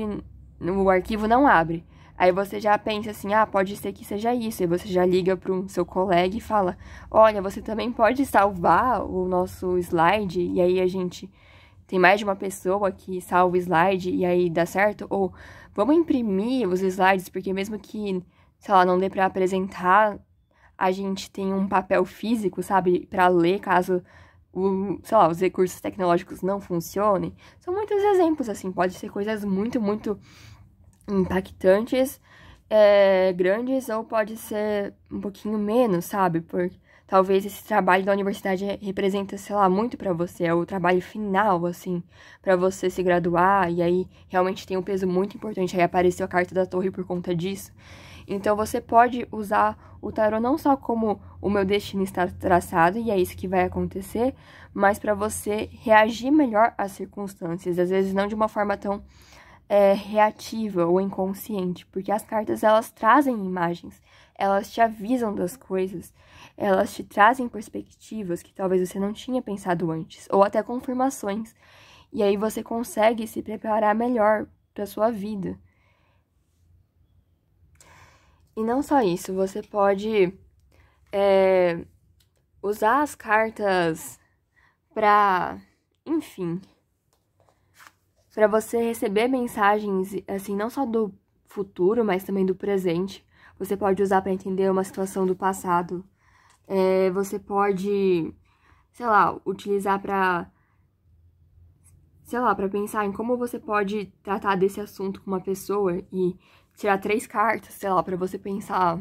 o arquivo não abre. Aí você já pensa assim, ah, pode ser que seja isso. E você já liga pro seu colega e fala, olha, você também pode salvar o nosso slide, e aí a gente tem mais de uma pessoa que salva o slide e aí dá certo? Ou vamos imprimir os slides, porque mesmo que, sei lá, não dê pra apresentar, a gente tem um papel físico, sabe, pra ler caso sei lá, os recursos tecnológicos não funcionem. São muitos exemplos, assim, pode ser coisas muito, muito impactantes, grandes, ou pode ser um pouquinho menos, sabe? Porque talvez esse trabalho da universidade representa, sei lá, muito pra você, é o trabalho final, assim, pra você se graduar, e aí realmente tem um peso muito importante. Aí apareceu a carta da torre por conta disso. Então você pode usar o tarô não só como o meu destino está traçado e é isso que vai acontecer, mas para você reagir melhor às circunstâncias, às vezes não de uma forma tão reativa ou inconsciente, porque as cartas elas trazem imagens, elas te avisam das coisas, elas te trazem perspectivas que talvez você não tinha pensado antes, ou até confirmações, e aí você consegue se preparar melhor para sua vida. E não só isso, você pode usar as cartas enfim, pra você receber mensagens, assim, não só do futuro, mas também do presente. Você pode usar pra entender uma situação do passado. Você pode, sei lá, utilizar pra pensar em como você pode tratar desse assunto com uma pessoa e tirar 3 cartas, sei lá, pra você pensar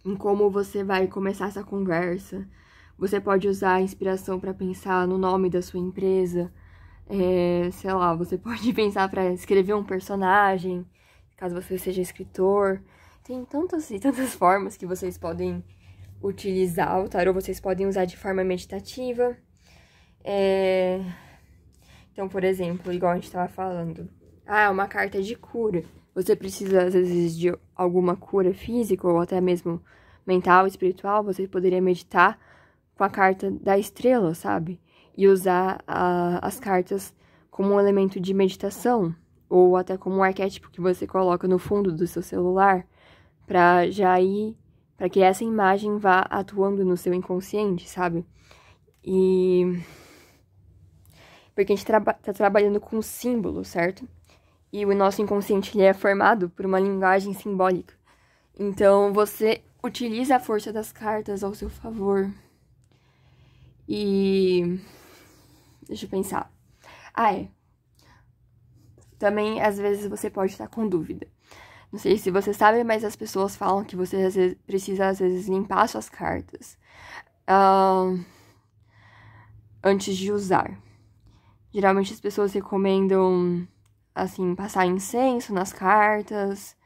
em como você vai começar essa conversa. Você pode usar a inspiração pra pensar no nome da sua empresa. Sei lá, você pode pensar pra escrever um personagem, caso você seja escritor. Tem tantas e tantas formas que vocês podem utilizar o tarô. Vocês podem usar de forma meditativa. Então, por exemplo, igual a gente estava falando, uma carta de cura. Você precisa, às vezes, de alguma cura física ou até mesmo mental, espiritual. Você poderia meditar com a carta da estrela, sabe? E usar as cartas como um elemento de meditação ou até como um arquétipo que você coloca no fundo do seu celular para que essa imagem vá atuando no seu inconsciente, sabe? Porque a gente tá trabalhando com símbolos, certo? E o nosso inconsciente ele é formado por uma linguagem simbólica. Então, você utiliza a força das cartas ao seu favor. E... deixa eu pensar. Também, às vezes, você pode estar com dúvida. Não sei se você sabe, mas as pessoas falam que você às vezes, precisa, às vezes, limpar suas cartas antes de usar. Geralmente as pessoas recomendam, assim, passar incenso nas cartas.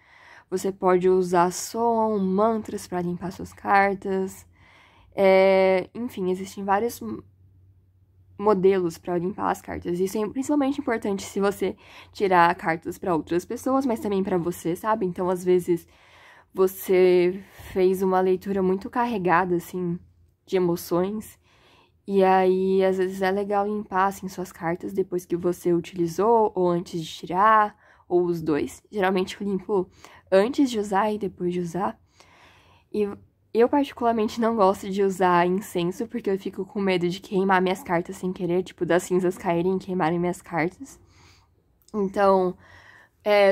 Você pode usar som, mantras para limpar suas cartas. Enfim, existem vários modelos para limpar as cartas. Isso é principalmente importante se você tirar cartas para outras pessoas, mas também para você, sabe? Então, às vezes, você fez uma leitura muito carregada, assim, de emoções. E aí, às vezes, é legal limpar, assim, suas cartas depois que você utilizou, ou antes de tirar, ou os dois. Geralmente, eu limpo antes de usar e depois de usar. E eu, particularmente, não gosto de usar incenso, porque eu fico com medo de queimar minhas cartas sem querer, tipo, das cinzas caírem e queimarem minhas cartas. Então,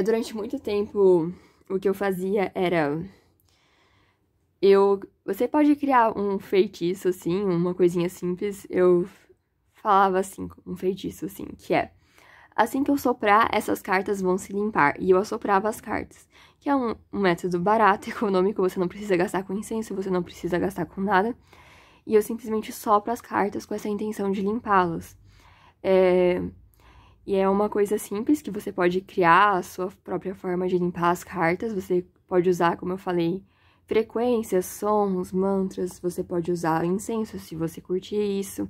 durante muito tempo, o que eu fazia era... Você pode criar um feitiço, assim, uma coisinha simples. Eu falava assim, um feitiço, assim, que é... assim que eu soprar, essas cartas vão se limpar. E eu assoprava as cartas. Que é um método barato, econômico. Você não precisa gastar com incenso, você não precisa gastar com nada. E eu simplesmente sopro as cartas com essa intenção de limpá-las. E é uma coisa simples que você pode criar a sua própria forma de limpar as cartas. Você pode usar, como eu falei, frequências, sons, mantras. Você pode usar incenso, se você curtir isso.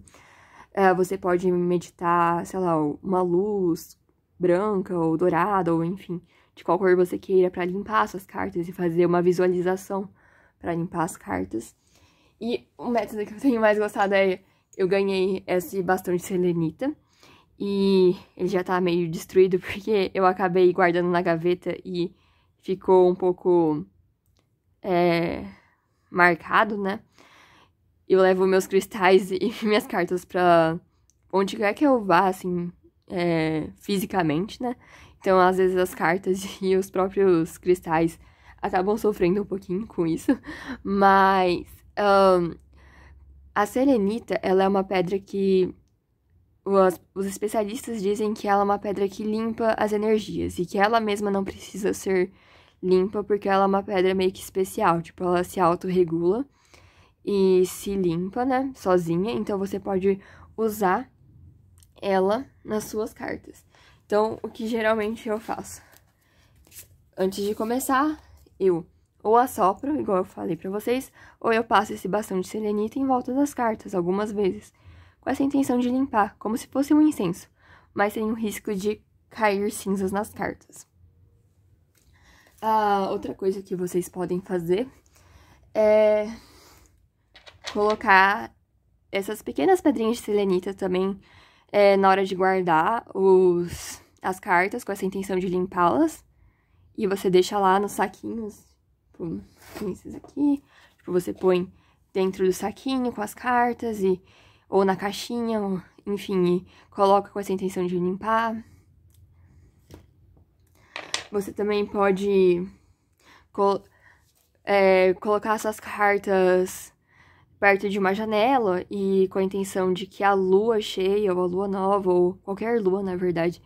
Você pode meditar, sei lá, uma luz branca ou dourada, ou enfim, de qual cor você queira, para limpar suas cartas e fazer uma visualização para limpar as cartas. E o método que eu tenho mais gostado eu ganhei esse bastão de selenita, e ele já tá meio destruído porque eu acabei guardando na gaveta e ficou um pouco marcado, né? Eu levo meus cristais e minhas cartas pra onde quer que eu vá, assim, fisicamente, né? Então, às vezes, as cartas e os próprios cristais acabam sofrendo um pouquinho com isso. Mas a selenita, ela é uma pedra que... Os especialistas dizem que ela é uma pedra que limpa as energias e que ela mesma não precisa ser limpa porque ela é uma pedra meio que especial. Tipo, ela se autorregula e se limpa, né, sozinha. Então, você pode usar ela nas suas cartas. Então, o que geralmente eu faço? Antes de começar, eu ou assopro, igual eu falei pra vocês, ou eu passo esse bastão de selenita em volta das cartas, algumas vezes, com essa intenção de limpar, como se fosse um incenso, mas sem o risco de cair cinzas nas cartas. Outra coisa que vocês podem fazer é colocar essas pequenas pedrinhas de selenita também na hora de guardar as cartas, com essa intenção de limpá-las. E você deixa lá nos saquinhos, tipo, esses aqui. Tipo, você põe dentro do saquinho com as cartas, ou na caixinha, enfim, e coloca com essa intenção de limpar. Você também pode colocar essas cartas perto de uma janela e com a intenção de que a lua cheia, ou a lua nova, ou qualquer lua, na verdade,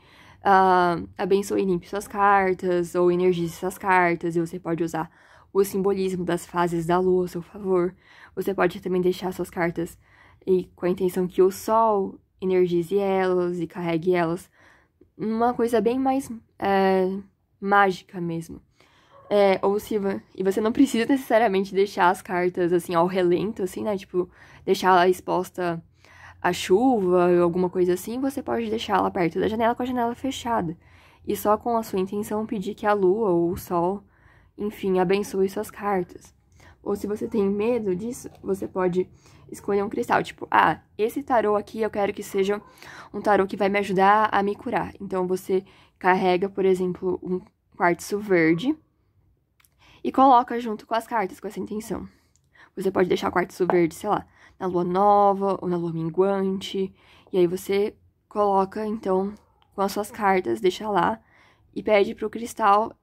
abençoe e limpe suas cartas, ou energize suas cartas, e você pode usar o simbolismo das fases da lua a seu favor. Você pode também deixar suas cartas com a intenção que o sol energize elas e carregue elas. Uma coisa bem mais mágica mesmo. E você não precisa necessariamente deixar as cartas, assim, ao relento, assim, né? Tipo, deixar ela exposta à chuva ou alguma coisa assim. Você pode deixar ela perto da janela com a janela fechada. E só com a sua intenção pedir que a lua ou o sol, enfim, abençoe suas cartas. Ou se você tem medo disso, você pode escolher um cristal. Tipo, esse tarô aqui eu quero que seja um tarô que vai me ajudar a me curar. Então, você carrega, por exemplo, um quartzo verde e coloca junto com as cartas, com essa intenção. Você pode deixar o quartzo verde, sei lá, na lua nova ou na lua minguante. E aí você coloca, então, com as suas cartas, deixa lá e pede pro cristal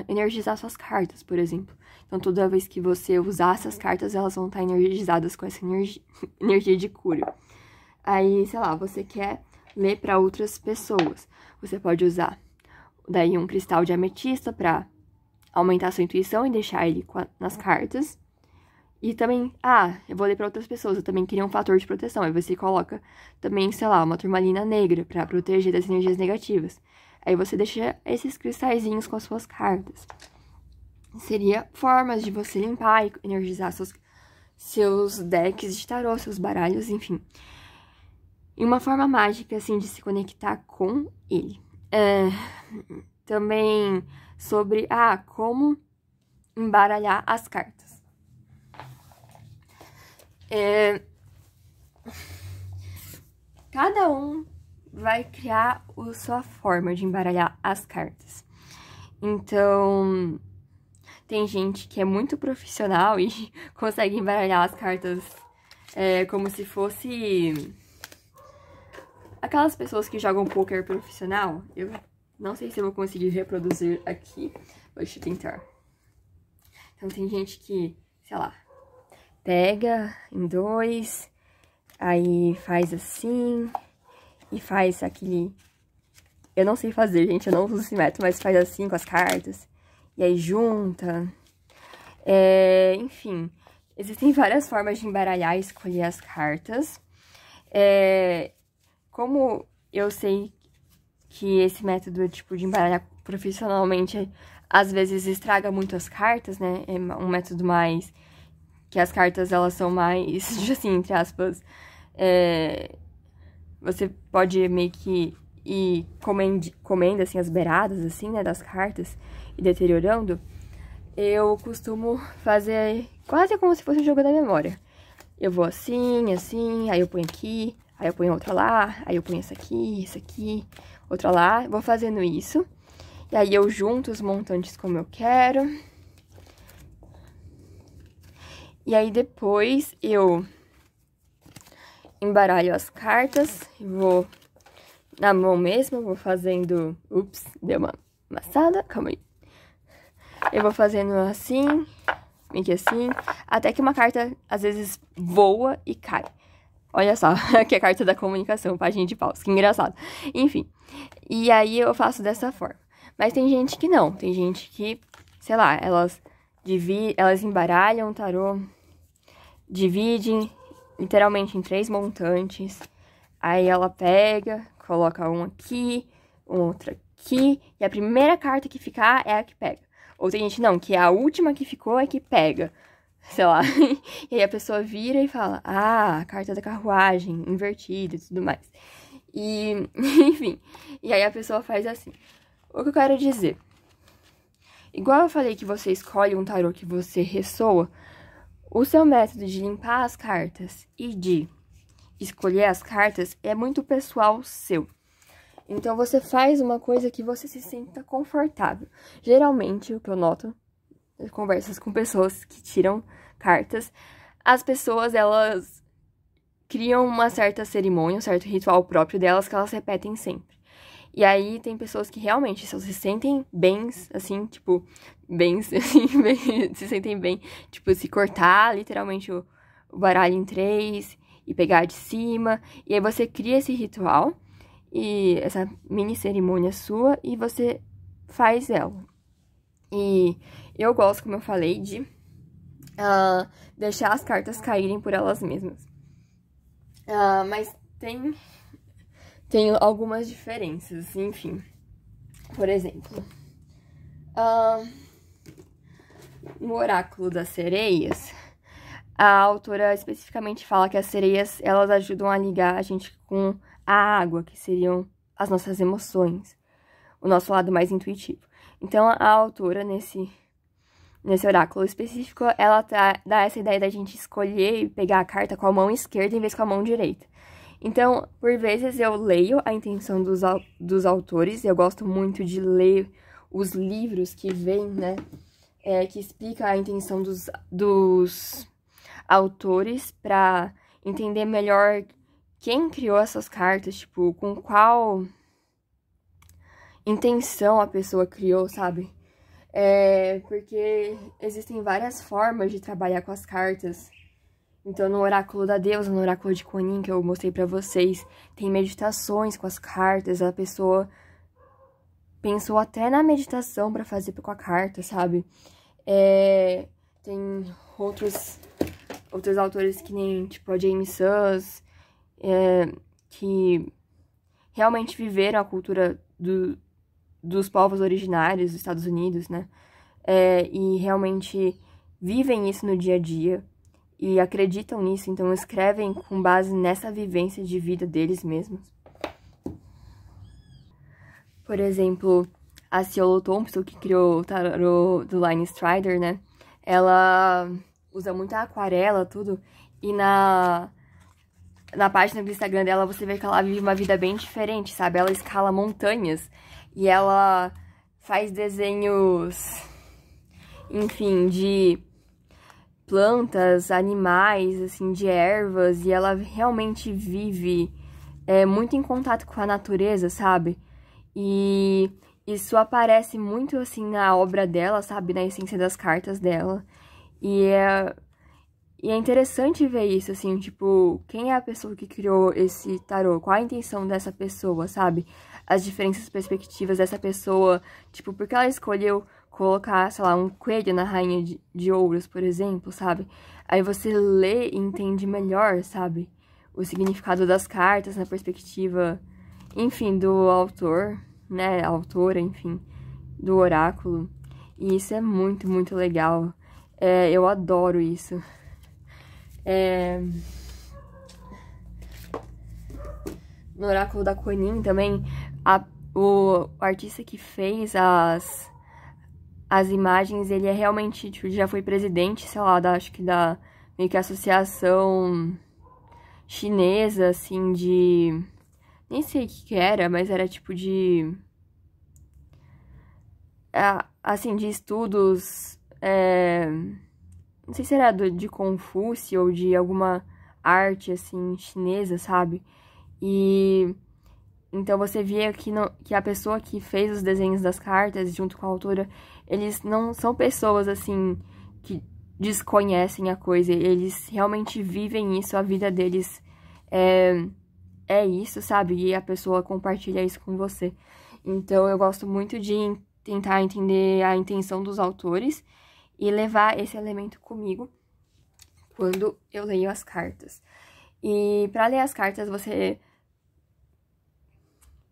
energizar suas cartas, por exemplo. Então, toda vez que você usar essas cartas, elas vão estar energizadas com essa energia de cura. Aí, sei lá, você quer ler para outras pessoas. Você pode usar daí um cristal de ametista para aumentar a sua intuição e deixar ele nas cartas. E também, eu vou ler para outras pessoas, eu também queria um fator de proteção. Aí você coloca também, sei lá, uma turmalina negra para proteger das energias negativas. Aí você deixa esses cristalzinhos com as suas cartas. Seria formas de você limpar e energizar seus decks de tarô, seus baralhos, enfim. E uma forma mágica, assim, de se conectar com ele. Também sobre, como embaralhar as cartas. Cada um vai criar a sua forma de embaralhar as cartas. Então, tem gente que é muito profissional e consegue embaralhar as cartas como se fosse aquelas pessoas que jogam poker profissional. Eu não sei se eu vou conseguir reproduzir aqui, deixa eu tentar. Então, tem gente que, sei lá, pega em 2, aí faz assim e faz aquele... Eu não sei fazer, gente, eu não uso esse método, mas faz assim com as cartas. E aí junta. Enfim, existem várias formas de embaralhar e escolher as cartas. Como eu sei que esse método tipo, de embaralhar profissionalmente às vezes estraga muito as cartas, né? É um método mais... que as cartas, elas são mais, assim, entre aspas... Você pode meio que ir comendo, assim, as beiradas, assim, né, das cartas e deteriorando. Eu costumo fazer quase como se fosse um jogo da memória. Eu vou assim, assim, aí eu ponho aqui, aí eu ponho outra lá, aí eu ponho essa aqui, outra lá. Vou fazendo isso. E aí eu junto os montantes como eu quero. E aí depois eu embaralho as cartas, vou na mão mesmo, vou fazendo... Ups, deu uma amassada, calma aí. Eu vou fazendo assim, meio que assim, até que uma carta às vezes voa e cai. Olha só, aqui é a carta da comunicação, página de paus, que engraçado. Enfim, e aí eu faço dessa forma. Mas tem gente que não, tem gente que, sei lá, elas embaralham o tarô, dividem literalmente em 3 montantes, aí ela pega, coloca um aqui, outro aqui, e a primeira carta que ficar é a que pega. Ou tem gente, não, que a última que ficou é que pega, sei lá. E aí a pessoa vira e fala, a carta da carruagem, invertida e tudo mais. E, enfim, e aí a pessoa faz assim. O que eu quero dizer? Igual eu falei que você escolhe um tarô que você ressoa, o seu método de limpar as cartas e de escolher as cartas é muito pessoal seu. Então, você faz uma coisa que você se sinta confortável. Geralmente, o que eu noto, conversas com pessoas que tiram cartas, as pessoas, elas criam uma certa cerimônia, um certo ritual próprio delas que elas repetem sempre. E aí tem pessoas que realmente se sentem bens, assim, tipo, bens, assim, se sentem bem, tipo, se cortar literalmente o baralho em 3 e pegar de cima. E aí você cria esse ritual e essa mini cerimônia sua e você faz ela. E eu gosto, como eu falei, de deixar as cartas caírem por elas mesmas. Mas tem algumas diferenças, enfim. Por exemplo, no Oráculo das Sereias, a autora especificamente fala que as sereias, elas ajudam a ligar a gente com a água, que seriam as nossas emoções, o nosso lado mais intuitivo. Então, a autora, nesse oráculo específico, ela dá essa ideia da gente escolher e pegar a carta com a mão esquerda em vez com a mão direita. Então, por vezes, eu leio a intenção dos autores, eu gosto muito de ler os livros que vêm, né, que explica a intenção dos autores para entender melhor quem criou essas cartas, tipo, com qual intenção a pessoa criou, sabe? Porque existem várias formas de trabalhar com as cartas. Então, no Oráculo da Deusa, no Oráculo de Kuan Yin, que eu mostrei pra vocês, tem meditações com as cartas, a pessoa pensou até na meditação pra fazer com a carta, sabe? Tem outros autores que nem, tipo, a Jamie Suss, que realmente viveram a cultura dos povos originários dos Estados Unidos, né? E realmente vivem isso no dia a dia e acreditam nisso, então escrevem com base nessa vivência de vida deles mesmos. Por exemplo, a Ciolo Thompson, que criou o tarô do Line Strider, né? Ela usa muita aquarela, tudo, e na página do Instagram dela você vê que ela vive uma vida bem diferente, sabe? Ela escala montanhas e ela faz desenhos, enfim, de plantas, animais, assim, de ervas, e ela realmente vive muito em contato com a natureza, sabe? E isso aparece muito, assim, na obra dela, sabe? Na essência das cartas dela. E é interessante ver isso, assim, tipo, quem é a pessoa que criou esse tarô? Qual a intenção dessa pessoa, sabe? As diferentes perspectivas dessa pessoa, tipo, porque ela escolheu colocar, sei lá, um coelho na rainha de ouros, por exemplo, sabe? Aí você lê e entende melhor, sabe? O significado das cartas na perspectiva, enfim, do autor, né? A autora, enfim, do oráculo. E isso é muito, muito legal. Eu adoro isso. No oráculo da Kuan Yin também, o artista que fez as imagens, ele realmente, tipo, já foi presidente, sei lá, acho que da meio que associação chinesa, assim, de... Nem sei o que era, mas era tipo de... assim, de estudos... não sei se era de Confúcio ou de alguma arte, assim, chinesa, sabe? E... Então você via que a pessoa que fez os desenhos das cartas, junto com a autora, eles não são pessoas, assim, que desconhecem a coisa. Eles realmente vivem isso, a vida deles é isso, sabe? E a pessoa compartilha isso com você. Então eu gosto muito de tentar entender a intenção dos autores e levar esse elemento comigo quando eu leio as cartas. E para ler as cartas, você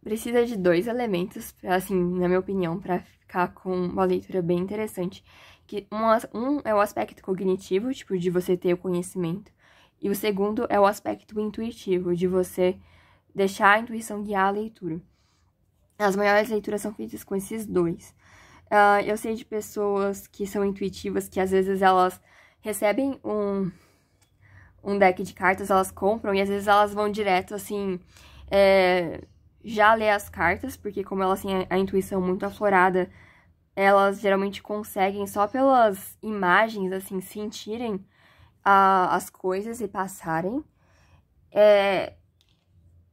precisa de 2 elementos, assim, na minha opinião, para ficar com uma leitura bem interessante. Que um é o aspecto cognitivo, tipo, de você ter o conhecimento. E o segundo é o aspecto intuitivo, de você deixar a intuição guiar a leitura. As maiores leituras são feitas com esses 2. Eu sei de pessoas que são intuitivas, que às vezes elas recebem um deck de cartas, elas compram, e às vezes elas vão direto, assim... já ler as cartas, porque como elas têm a intuição muito aflorada, elas geralmente conseguem, só pelas imagens, assim, sentirem as coisas e passarem.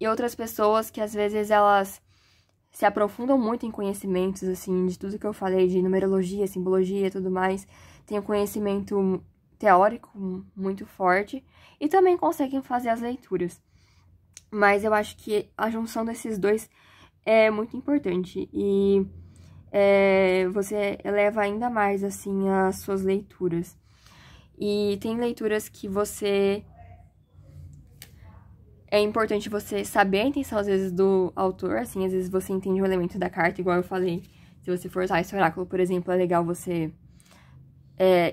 E outras pessoas que às vezes elas se aprofundam muito em conhecimentos, assim, de tudo que eu falei, de numerologia, simbologia e tudo mais, tem um conhecimento teórico muito forte e também conseguem fazer as leituras. Mas eu acho que a junção desses dois é muito importante e você eleva ainda mais, assim, as suas leituras. E tem leituras que é importante você saber a intenção, às vezes, do autor, assim, às vezes você entende um elemento da carta, igual eu falei. Se você for usar esse oráculo, por exemplo, é legal você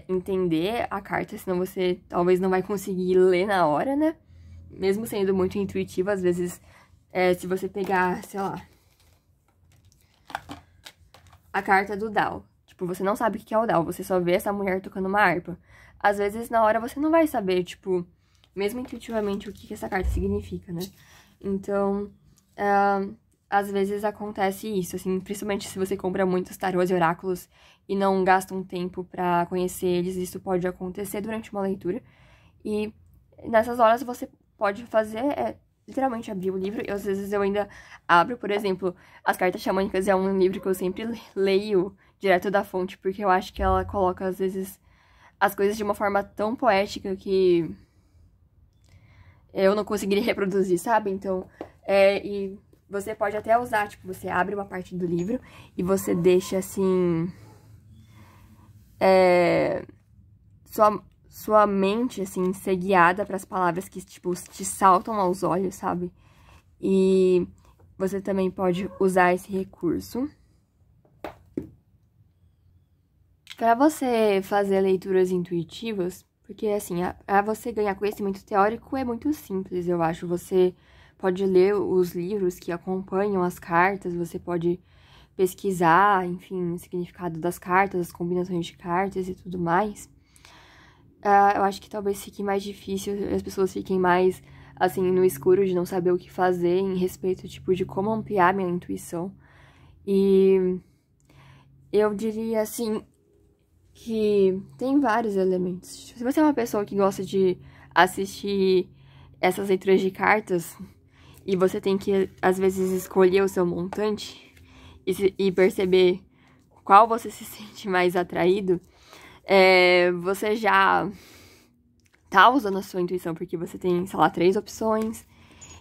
entender a carta, senão você talvez não vai conseguir ler na hora, né? Mesmo sendo muito intuitivo, às vezes, se você pegar, sei lá, a carta do Dao. Tipo, você não sabe o que é o Dao, você só vê essa mulher tocando uma harpa. Às vezes, na hora, você não vai saber, tipo, mesmo intuitivamente, o que essa carta significa, né? Então, às vezes acontece isso, assim, principalmente se você compra muitos tarôs e oráculos e não gasta um tempo pra conhecer eles, isso pode acontecer durante uma leitura. E nessas horas você pode fazer, literalmente abrir o livro, e às vezes eu ainda abro, por exemplo, As Cartas Xamânicas é um livro que eu sempre leio direto da fonte, porque eu acho que ela coloca, às vezes, as coisas de uma forma tão poética que eu não conseguiria reproduzir, sabe? Então, e você pode até usar, tipo, você abre uma parte do livro e você deixa, assim, sua mente, assim, ser guiada para as palavras que, tipo, te saltam aos olhos, sabe? E você também pode usar esse recurso para você fazer leituras intuitivas, porque, assim, a você ganhar conhecimento teórico é muito simples, eu acho. Você pode ler os livros que acompanham as cartas, você pode pesquisar, enfim, o significado das cartas, as combinações de cartas e tudo mais. Eu acho que talvez fique mais difícil, as pessoas fiquem mais, assim, no escuro de não saber o que fazer em respeito, tipo, de como ampliar minha intuição. E eu diria, assim, que tem vários elementos. Se você é uma pessoa que gosta de assistir essas leituras de cartas e você tem que, às vezes, escolher o seu montante e perceber qual você se sente mais atraído, você já tá usando a sua intuição, porque você tem, sei lá, 3 opções,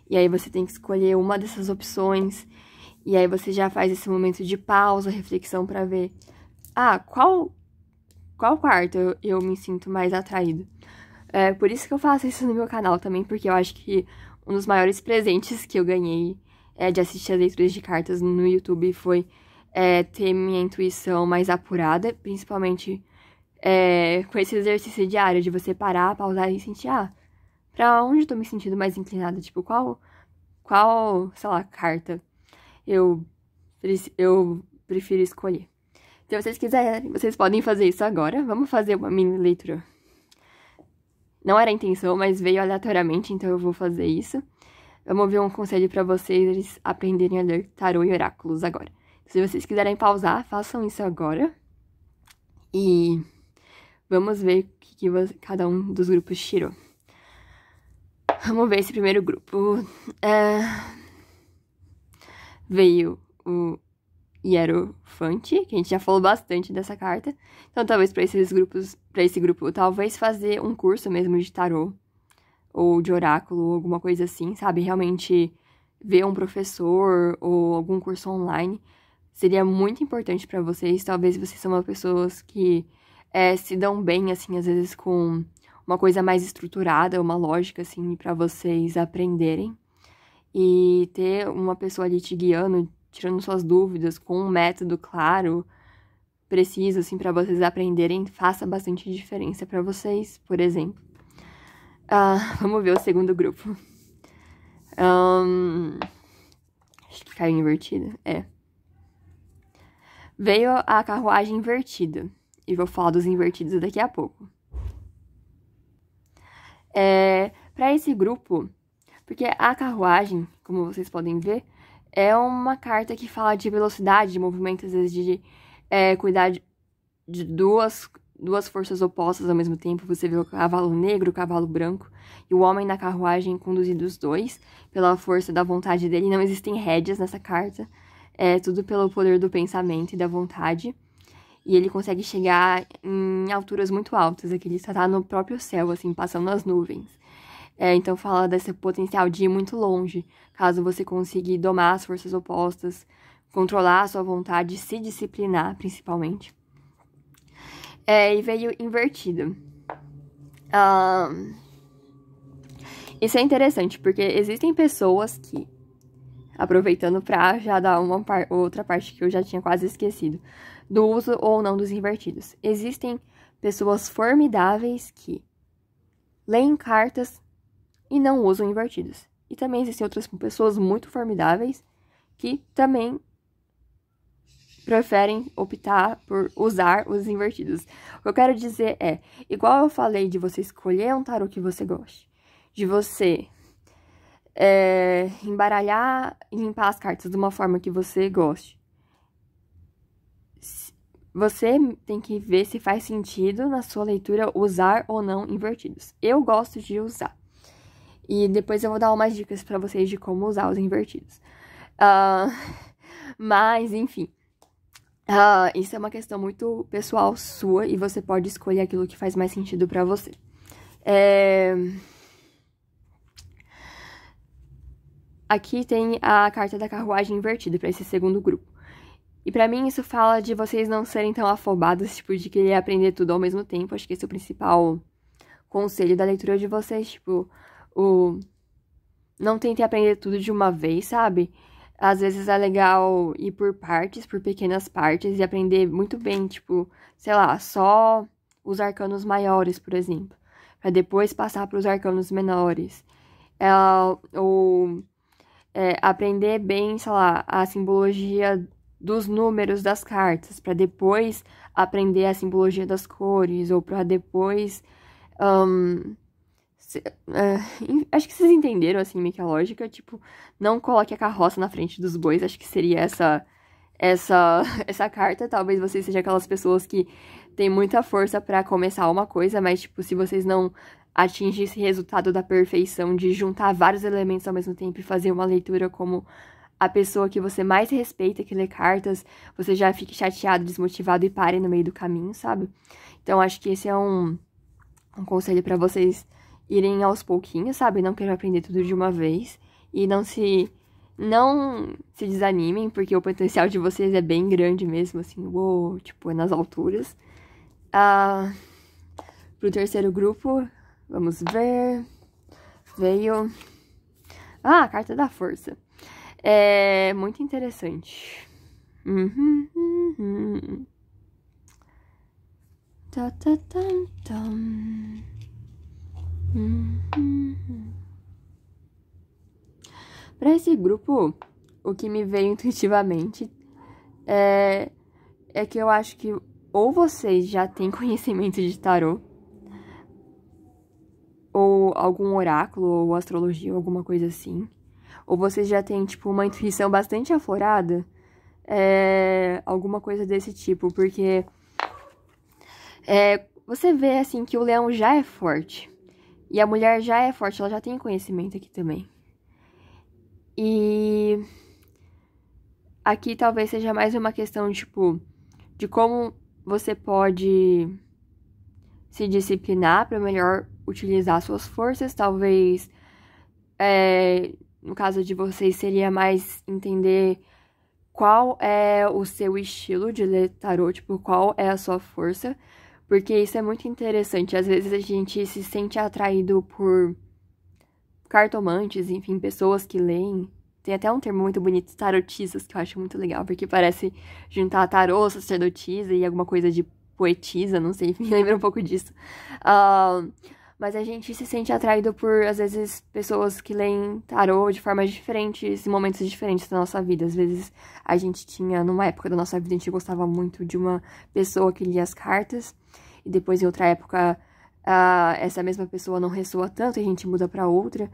e aí você tem que escolher uma dessas opções, e aí você já faz esse momento de pausa, reflexão pra ver, qual quarto eu me sinto mais atraído. Por isso que eu faço isso no meu canal também, porque eu acho que um dos maiores presentes que eu ganhei de assistir as leituras de cartas no YouTube foi ter minha intuição mais apurada, principalmente com esse exercício diário de você parar, pausar e sentir, pra onde eu tô me sentindo mais inclinada? Tipo, qual, sei lá, carta eu prefiro escolher. Se vocês quiserem, vocês podem fazer isso agora. Vamos fazer uma mini leitura. Não era a intenção, mas veio aleatoriamente, então eu vou fazer isso. Vamos ver um conselho pra vocês aprenderem a ler tarô e oráculos agora. Se vocês quiserem pausar, façam isso agora. E vamos ver o que cada um dos grupos tirou. Vamos ver esse primeiro grupo. Veio o Hierofante, que a gente já falou bastante dessa carta. Então, talvez para esse grupo, talvez fazer um curso mesmo de tarô, ou de oráculo, ou alguma coisa assim, sabe? Realmente ver um professor, ou algum curso online, seria muito importante para vocês. Talvez vocês são uma pessoas que se dão bem, assim, às vezes com uma coisa mais estruturada, uma lógica, assim, para vocês aprenderem. E ter uma pessoa ali te guiando, tirando suas dúvidas, com um método claro, preciso, assim, para vocês aprenderem, faça bastante diferença para vocês, por exemplo. Vamos ver o segundo grupo. Acho que caiu invertida. Veio a carruagem invertida. E vou falar dos invertidos daqui a pouco. Para esse grupo, porque a carruagem, como vocês podem ver, é uma carta que fala de velocidade, de movimento, às vezes de cuidar de duas forças opostas ao mesmo tempo. Você vê o cavalo negro, o cavalo branco, e o homem na carruagem conduzindo os dois pela força da vontade dele. Não existem rédeas nessa carta. É tudo pelo poder do pensamento e da vontade. E ele consegue chegar em alturas muito altas. Aqui ele está no próprio céu, assim, passando nas nuvens. Então fala desse potencial de ir muito longe, caso você consiga domar as forças opostas, controlar a sua vontade, se disciplinar, principalmente. E veio invertida. Isso é interessante, porque existem pessoas que, aproveitando pra já dar uma outra parte que eu já tinha quase esquecido, do uso ou não dos invertidos. Existem pessoas formidáveis que leem cartas e não usam invertidos. E também existem outras pessoas muito formidáveis que também preferem optar por usar os invertidos. O que eu quero dizer é, igual eu falei de você escolher um tarô que você goste, de você embaralhar e limpar as cartas de uma forma que você goste, você tem que ver se faz sentido na sua leitura usar ou não invertidos. Eu gosto de usar. E depois eu vou dar umas dicas pra vocês de como usar os invertidos. Mas, enfim. Isso é uma questão muito pessoal sua e você pode escolher aquilo que faz mais sentido pra você. Aqui tem a carta da carruagem invertida pra esse segundo grupo. E pra mim isso fala de vocês não serem tão afobados, tipo, de querer aprender tudo ao mesmo tempo. Acho que esse é o principal conselho da leitura de vocês, tipo, não tentem aprender tudo de uma vez, sabe? Às vezes é legal ir por partes, por pequenas partes, e aprender muito bem, tipo, sei lá, só os arcanos maiores, por exemplo. Pra depois passar pros arcanos menores. Ou aprender bem, sei lá, a simbologia dos números das cartas, para depois aprender a simbologia das cores, ou para depois... acho que vocês entenderam, assim, meio que a lógica, tipo, não coloque a carroça na frente dos bois, acho que seria essa carta. Talvez vocês sejam aquelas pessoas que têm muita força para começar uma coisa, mas, tipo, se vocês não atingem esse resultado da perfeição de juntar vários elementos ao mesmo tempo e fazer uma leitura como a pessoa que você mais respeita, que lê cartas, você já fique chateado, desmotivado e pare no meio do caminho, sabe? Então, acho que esse é um conselho pra vocês irem aos pouquinhos, sabe? Não queiram aprender tudo de uma vez e não se desanimem, porque o potencial de vocês é bem grande mesmo, assim, uou, tipo, é nas alturas. Pro terceiro grupo, vamos ver, veio... a carta da força. É muito interessante. Para esse grupo, o que me veio intuitivamente é que eu acho que ou vocês já têm conhecimento de tarô, ou algum oráculo, ou astrologia, ou alguma coisa assim. Ou vocês já têm, tipo, uma intuição bastante aflorada, alguma coisa desse tipo, porque você vê, assim, que o leão já é forte, e a mulher já é forte, ela já tem conhecimento aqui também. E aqui talvez seja mais uma questão, tipo, de como você pode se disciplinar para melhor utilizar suas forças, talvez... no caso de vocês, seria mais entender qual é o seu estilo de ler tarô, tipo, qual é a sua força, porque isso é muito interessante. Às vezes a gente se sente atraído por cartomantes, enfim, pessoas que leem. Tem até um termo muito bonito, tarotistas, que eu acho muito legal, porque parece juntar tarô, sacerdotisa e alguma coisa de poetisa, não sei, me lembra um pouco disso. Mas a gente se sente atraído por, às vezes, pessoas que leem tarô de formas diferentes, em momentos diferentes da nossa vida. Às vezes, a gente tinha, numa época da nossa vida, a gente gostava muito de uma pessoa que lia as cartas. E depois, em outra época, essa mesma pessoa não ressoa tanto e a gente muda pra outra.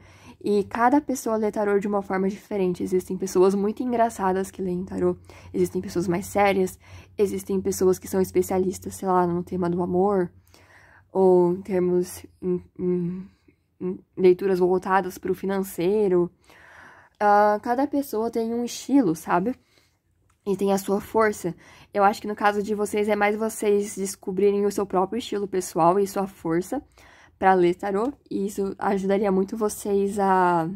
E cada pessoa lê tarô de uma forma diferente. Existem pessoas muito engraçadas que leem tarô, existem pessoas mais sérias, existem pessoas que são especialistas, sei lá, no tema do amor, ou em termos em leituras voltadas para o financeiro. Cada pessoa tem um estilo, sabe? E tem a sua força. Eu acho que no caso de vocês é mais vocês descobrirem o seu próprio estilo pessoal e sua força para ler tarô. E isso ajudaria muito vocês a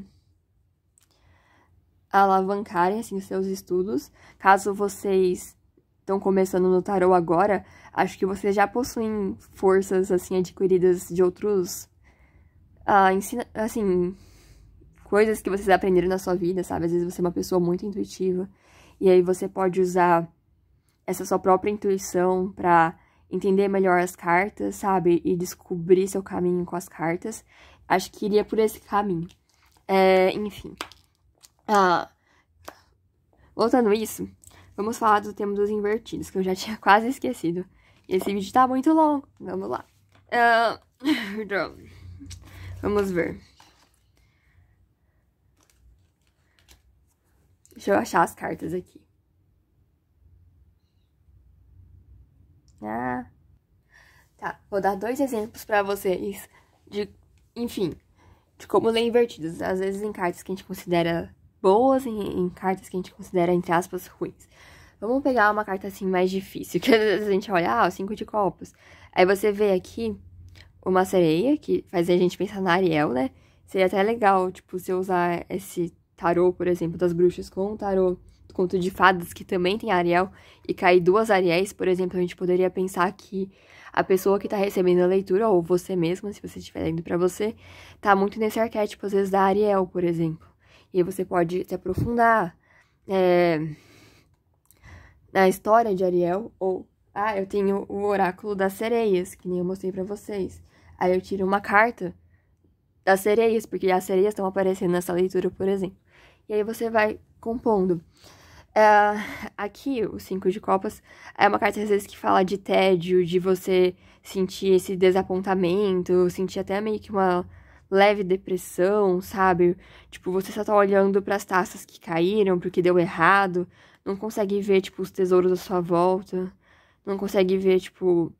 alavancarem assim, os seus estudos. Caso vocês estão começando no tarô agora, acho que vocês já possuem forças assim adquiridas de outros assim, coisas que vocês aprenderam na sua vida, sabe? Às vezes você é uma pessoa muito intuitiva e aí você pode usar essa sua própria intuição pra entender melhor as cartas, sabe? E descobrir seu caminho com as cartas. Acho que iria por esse caminho. Enfim. Voltando a isso, vamos falar do tema dos invertidos, que eu já tinha quase esquecido. Esse vídeo tá muito longo. Vamos lá. Vamos ver. Deixa eu achar as cartas aqui. Tá. Vou dar 2 exemplos pra vocês enfim, de como ler invertidos. Às vezes em cartas que a gente considera boas e em cartas que a gente considera, entre aspas, ruins. Vamos pegar uma carta assim mais difícil, que às vezes a gente olha, o 5 de copas. Aí você vê aqui uma sereia, que faz a gente pensar na Ariel, né? Seria até legal, tipo, se eu usar esse tarô, por exemplo, das bruxas com o tarô do conto de fadas, que também tem Ariel, e cair 2 Ariéis, por exemplo, a gente poderia pensar que a pessoa que tá recebendo a leitura, ou você mesma, se você estiver lendo pra você, tá muito nesse arquétipo, às vezes, da Ariel, por exemplo. E aí você pode se aprofundar na história de Ariel, ou, eu tenho o oráculo das sereias, que nem eu mostrei pra vocês. Aí eu tiro uma carta das sereias, porque as sereias estão aparecendo nessa leitura, por exemplo. E aí você vai compondo. Aqui, o 5 de copas, é uma carta, às vezes, que fala de tédio, de você sentir esse desapontamento, sentir até meio que uma leve depressão, sabe? Tipo, você só tá olhando pras taças que caíram, porque deu errado, não consegue ver, tipo, os tesouros à sua volta, não consegue ver, tipo,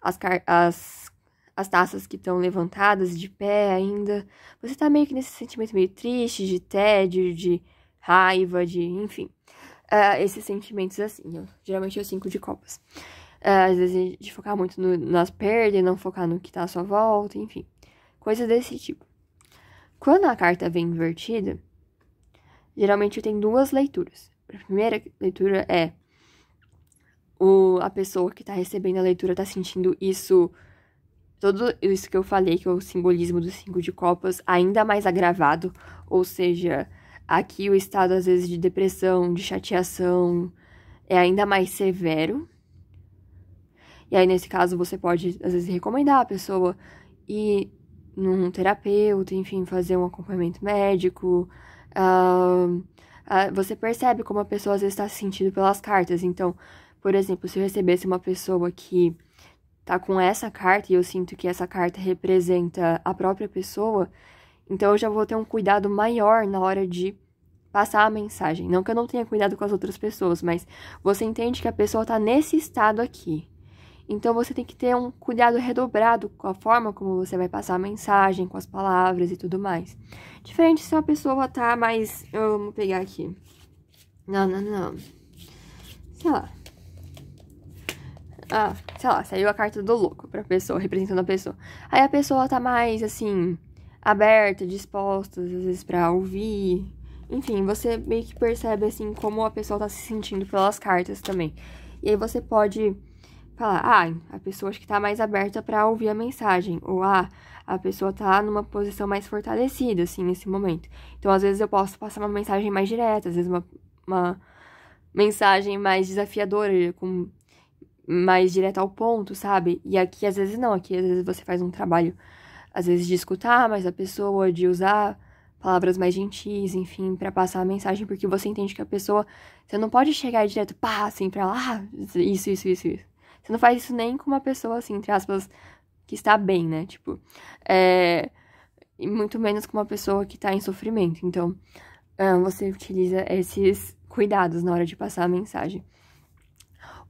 as taças que estão levantadas, de pé ainda. Você tá meio que nesse sentimento meio triste, de tédio, de raiva, enfim. Esses sentimentos assim, ó. Geralmente é o 5 de copas. Às vezes de focar muito nas perdas, não focar no que tá à sua volta, enfim. Coisas desse tipo. Quando a carta vem invertida, geralmente tem 2 leituras. A primeira leitura é a pessoa que tá recebendo a leitura tá sentindo isso, tudo isso que eu falei, que é o simbolismo do 5 de copas, ainda mais agravado, ou seja, aqui o estado, às vezes, de depressão, de chateação, é ainda mais severo. E aí, nesse caso, você pode, às vezes, recomendar a pessoa ir num terapeuta, enfim, fazer um acompanhamento médico. Você percebe como a pessoa, às vezes, está se sentindo pelas cartas. Então, por exemplo, se eu recebesse uma pessoa que tá com essa carta e eu sinto que essa carta representa a própria pessoa, então eu já vou ter um cuidado maior na hora de passar a mensagem. Não que eu não tenha cuidado com as outras pessoas, mas você entende que a pessoa tá nesse estado aqui. Então você tem que ter um cuidado redobrado com a forma como você vai passar a mensagem, com as palavras e tudo mais. Diferente se a pessoa tá mais... Vamos pegar aqui. Não. Sei lá. Sei lá, saiu a carta do louco pra pessoa, representando a pessoa. Aí a pessoa tá mais, assim, aberta, disposta, às vezes, pra ouvir. Enfim, você meio que percebe, assim, como a pessoa tá se sentindo pelas cartas também. E aí você pode falar, a pessoa acho que tá mais aberta pra ouvir a mensagem. Ou, a pessoa tá numa posição mais fortalecida, assim, nesse momento. Então, às vezes, eu posso passar uma mensagem mais direta, às vezes uma mensagem mais desafiadora, com mais direto ao ponto, sabe? E aqui, às vezes, não. Aqui, às vezes, você faz um trabalho, às vezes, de escutar mais a pessoa, de usar palavras mais gentis, enfim, pra passar a mensagem, porque você entende que a pessoa... Você não pode chegar direto, assim, pra lá, isso. Você não faz isso nem com uma pessoa, assim, entre aspas, que está bem, né? Tipo, e muito menos com uma pessoa que tá em sofrimento. Então, você utiliza esses cuidados na hora de passar a mensagem.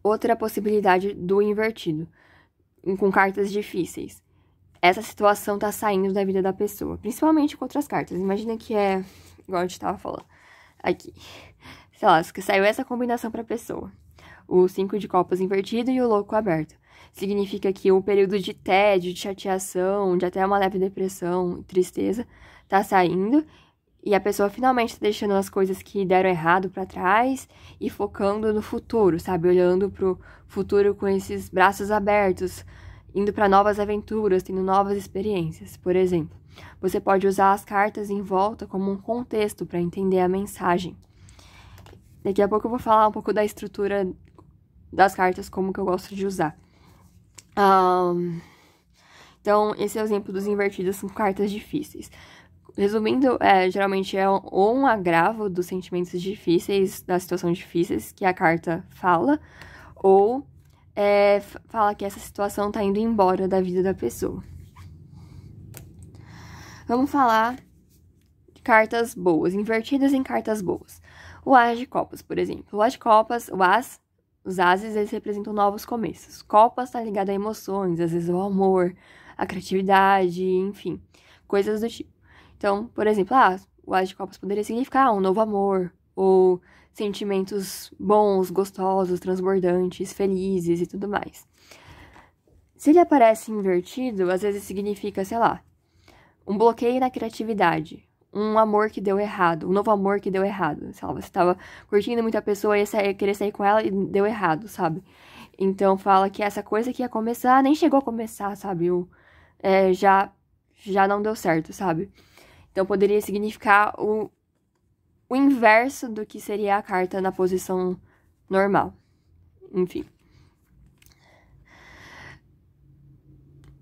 Outra possibilidade do invertido, com cartas difíceis. Essa situação tá saindo da vida da pessoa, principalmente com outras cartas. Imagina que é, igual a gente tava falando aqui. Sei lá, que saiu essa combinação pra pessoa. O 5 de copas invertido e o louco aberto. Significa que o período de tédio, de chateação, de até uma leve depressão, tristeza, tá saindo. E a pessoa finalmente tá deixando as coisas que deram errado pra trás e focando no futuro, sabe? Olhando pro futuro com esses braços abertos, indo pra novas aventuras, tendo novas experiências. Por exemplo, você pode usar as cartas em volta como um contexto para entender a mensagem. Daqui a pouco eu vou falar um pouco da estrutura das cartas, como que eu gosto de usar. Então, esse é o exemplo dos invertidos, são cartas difíceis. Resumindo, geralmente é ou um agravo dos sentimentos difíceis, das situações difíceis que a carta fala, ou fala que essa situação tá indo embora da vida da pessoa. Vamos falar de cartas boas, invertidas em cartas boas. O As de Copas, por exemplo. O As de Copas, os ases, eles representam novos começos. Copas tá ligado a emoções, às vezes ao amor, a criatividade, enfim, coisas do tipo. Então, por exemplo, o As de Copas poderia significar um novo amor, ou sentimentos bons, gostosos, transbordantes, felizes e tudo mais. Se ele aparece invertido, às vezes significa, sei lá, um bloqueio na criatividade, um amor que deu errado, um novo amor que deu errado. Sei lá, você tava curtindo muita pessoa e ia querer sair com ela e deu errado, sabe? Então fala que essa coisa que ia começar, nem chegou a começar, sabe? Já não deu certo, sabe? Então, poderia significar o inverso do que seria a carta na posição normal. Enfim.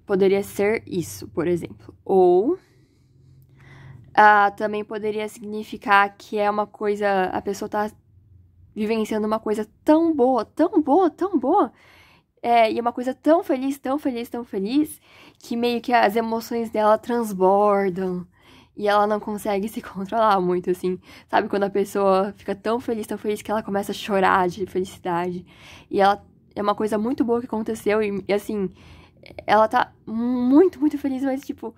Poderia ser isso, por exemplo. Ou também poderia significar que é uma coisa... A pessoa tá vivenciando uma coisa tão boa, tão boa, tão boa... e é uma coisa tão feliz, tão feliz, tão feliz... Que meio que as emoções dela transbordam... E ela não consegue se controlar muito, assim. Sabe, quando a pessoa fica tão feliz que ela começa a chorar de felicidade. E ela é uma coisa muito boa que aconteceu. E assim, ela tá muito, muito feliz, mas, tipo,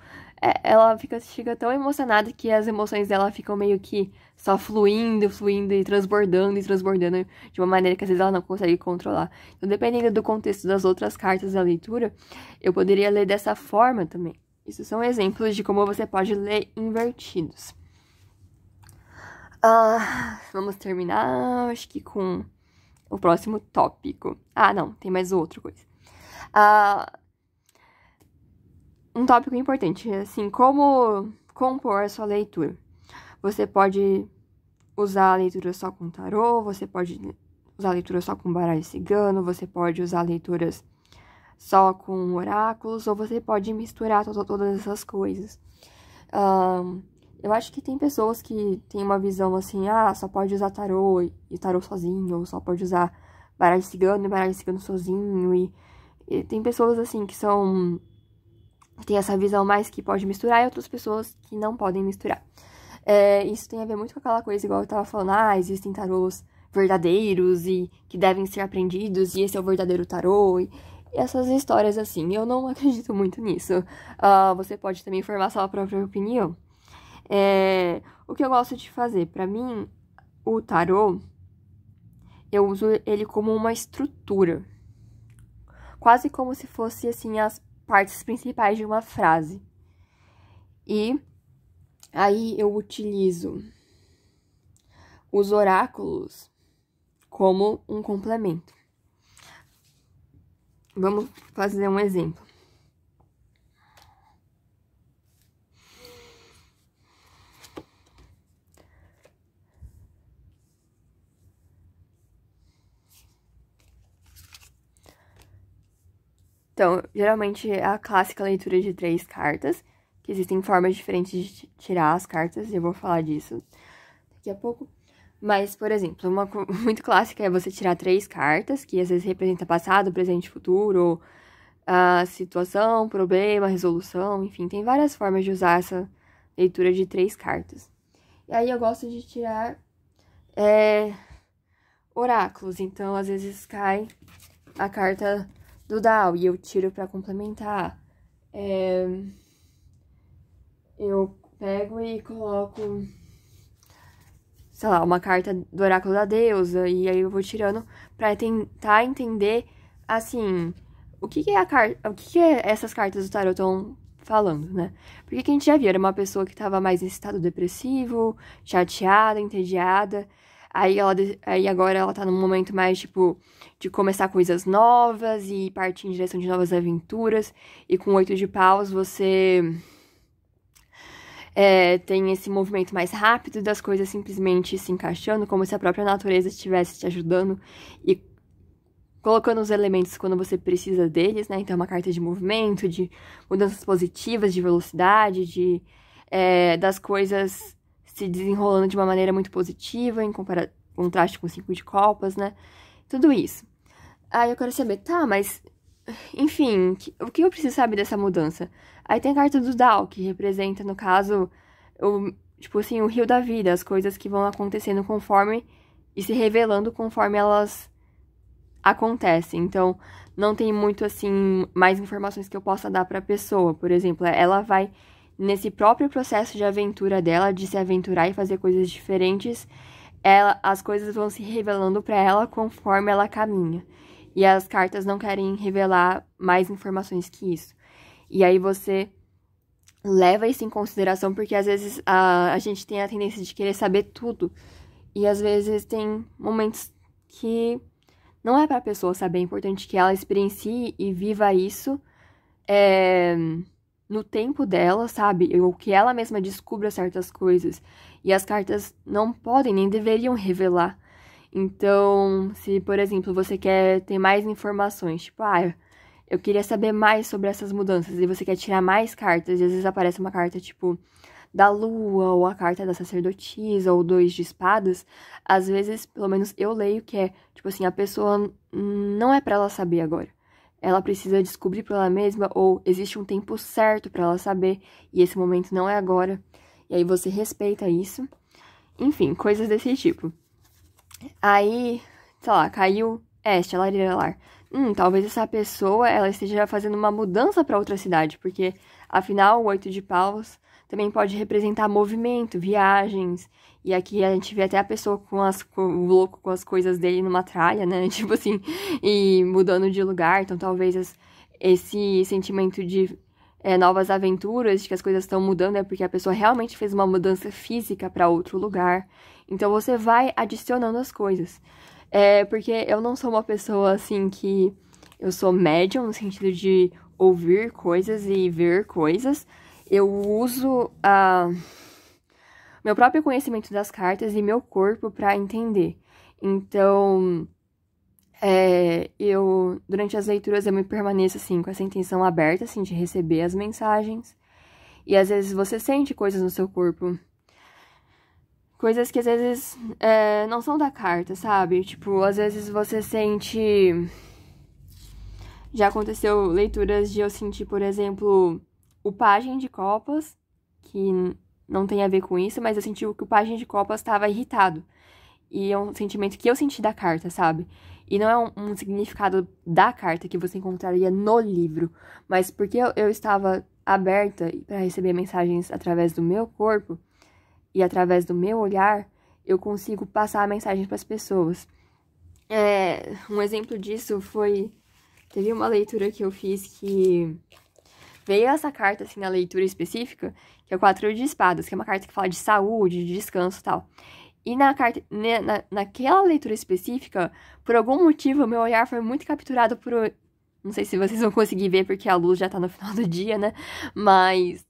ela fica tão emocionada que as emoções dela ficam meio que só fluindo, fluindo e transbordando de uma maneira que às vezes ela não consegue controlar. Então, dependendo do contexto das outras cartas da leitura, eu poderia ler dessa forma também. Isso são exemplos de como você pode ler invertidos. Vamos terminar, acho que com o próximo tópico. Não, tem mais outra coisa. Um tópico importante, assim, como compor a sua leitura. Você pode usar a leitura só com tarô, você pode usar a leitura só com baralho cigano, você pode usar leituras só com oráculos, ou você pode misturar todas essas coisas. Eu acho que tem pessoas que têm uma visão assim, só pode usar tarô e tarô sozinho, ou só pode usar baralho cigano e baralho cigano sozinho, e tem pessoas assim que tem essa visão mais que pode misturar, e outras pessoas que não podem misturar. Isso tem a ver muito com aquela coisa, igual eu tava falando, existem tarôs verdadeiros e que devem ser aprendidos, e esse é o verdadeiro tarô, e essas histórias assim, eu não acredito muito nisso. Você pode também formar sua própria opinião. O que eu gosto de fazer, pra mim, o tarô, eu uso ele como uma estrutura. Quase como se fosse, assim, as partes principais de uma frase. E aí eu utilizo os oráculos como um complemento. Vamos fazer um exemplo. Então, geralmente é a clássica leitura de 3 cartas, que existem formas diferentes de tirar as cartas, e eu vou falar disso daqui a pouco. Mas, por exemplo, uma muito clássica é você tirar 3 cartas, que às vezes representa passado, presente e futuro, ou a situação, problema, resolução, enfim, tem várias formas de usar leitura de 3 cartas. E aí eu gosto de tirar oráculos, então às vezes cai a carta do Dao e eu tiro pra complementar. Eu pego e coloco, sei lá, uma carta do oráculo da deusa, e aí eu vou tirando pra tentar entender, assim, o que essas cartas do tarot estão falando, né? Porque que a gente já viu, era uma pessoa que tava mais em estado depressivo, chateada, entediada, aí agora ela tá num momento mais, tipo, de começar coisas novas e partir em direção de novas aventuras, e com 8 de paus você tem esse movimento mais rápido das coisas simplesmente se encaixando, como se a própria natureza estivesse te ajudando e colocando os elementos quando você precisa deles, né? Então, é uma carta de movimento, de mudanças positivas, de velocidade, das coisas se desenrolando de uma maneira muito positiva, em contraste com o 5 de copas, né? Tudo isso. Aí eu quero saber, tá, mas enfim, o que eu preciso saber dessa mudança? Aí tem a carta do Dao, que representa, no caso, tipo assim, o rio da vida, as coisas que vão acontecendo conforme e se revelando conforme elas acontecem. Então, não tem muito, assim, mais informações que eu possa dar pra pessoa. Por exemplo, ela vai, nesse próprio processo de aventura dela, de se aventurar e fazer coisas diferentes, as coisas vão se revelando pra ela conforme ela caminha. E as cartas não querem revelar mais informações que isso. E aí você leva isso em consideração, porque às vezes a gente tem a tendência de querer saber tudo. E às vezes tem momentos que não é pra pessoa saber. É importante que ela experiencie e viva isso no tempo dela, sabe? Ou que ela mesma descubra certas coisas. E as cartas não podem nem deveriam revelar. Então, se, por exemplo, você quer ter mais informações, tipo, eu queria saber mais sobre essas mudanças, e você quer tirar mais cartas, e às vezes aparece uma carta, tipo, da lua, ou a carta da sacerdotisa, ou 2 de espadas, às vezes, pelo menos eu leio que tipo assim, a pessoa não é pra ela saber agora. Ela precisa descobrir por ela mesma, ou existe um tempo certo pra ela saber, e esse momento não é agora. E aí você respeita isso. Enfim, coisas desse tipo. Aí, sei lá, caiu larirelar. Talvez essa pessoa, ela esteja fazendo uma mudança para outra cidade, porque, afinal, o 8 de paus também pode representar movimento, viagens, e aqui a gente vê até a pessoa o louco com as coisas dele numa tralha, né, tipo assim, e mudando de lugar, então talvez esse sentimento de novas aventuras, de que as coisas estão mudando, é porque a pessoa realmente fez uma mudança física para outro lugar. Então você vai adicionando as coisas. Porque eu não sou uma pessoa assim que eu sou médium no sentido de ouvir coisas e ver coisas. Eu uso meu próprio conhecimento das cartas e meu corpo para entender. Então, durante as leituras, eu me permaneço, assim, com essa intenção aberta, assim, de receber as mensagens. E, às vezes, você sente coisas no seu corpo. Coisas que, às vezes, não são da carta, sabe? Tipo, às vezes você sente... Já aconteceu leituras de eu sentir, por exemplo, o pajem de copas, que não tem a ver com isso, mas eu senti que o pajem de copas estava irritado. E é um sentimento que eu senti da carta, sabe? E não é um significado da carta que você encontraria no livro, mas porque eu estava aberta para receber mensagens através do meu corpo e através do meu olhar, eu consigo passar a mensagem para as pessoas. Um exemplo disso foi... Teve uma leitura que eu fiz que veio essa carta, assim, na leitura específica, que é o 4 de espadas, que é uma carta que fala de saúde, de descanso e tal. E naquela leitura específica, por algum motivo, meu olhar foi muito capturado por... Não sei se vocês vão conseguir ver, porque a luz já tá no final do dia, né? Mas...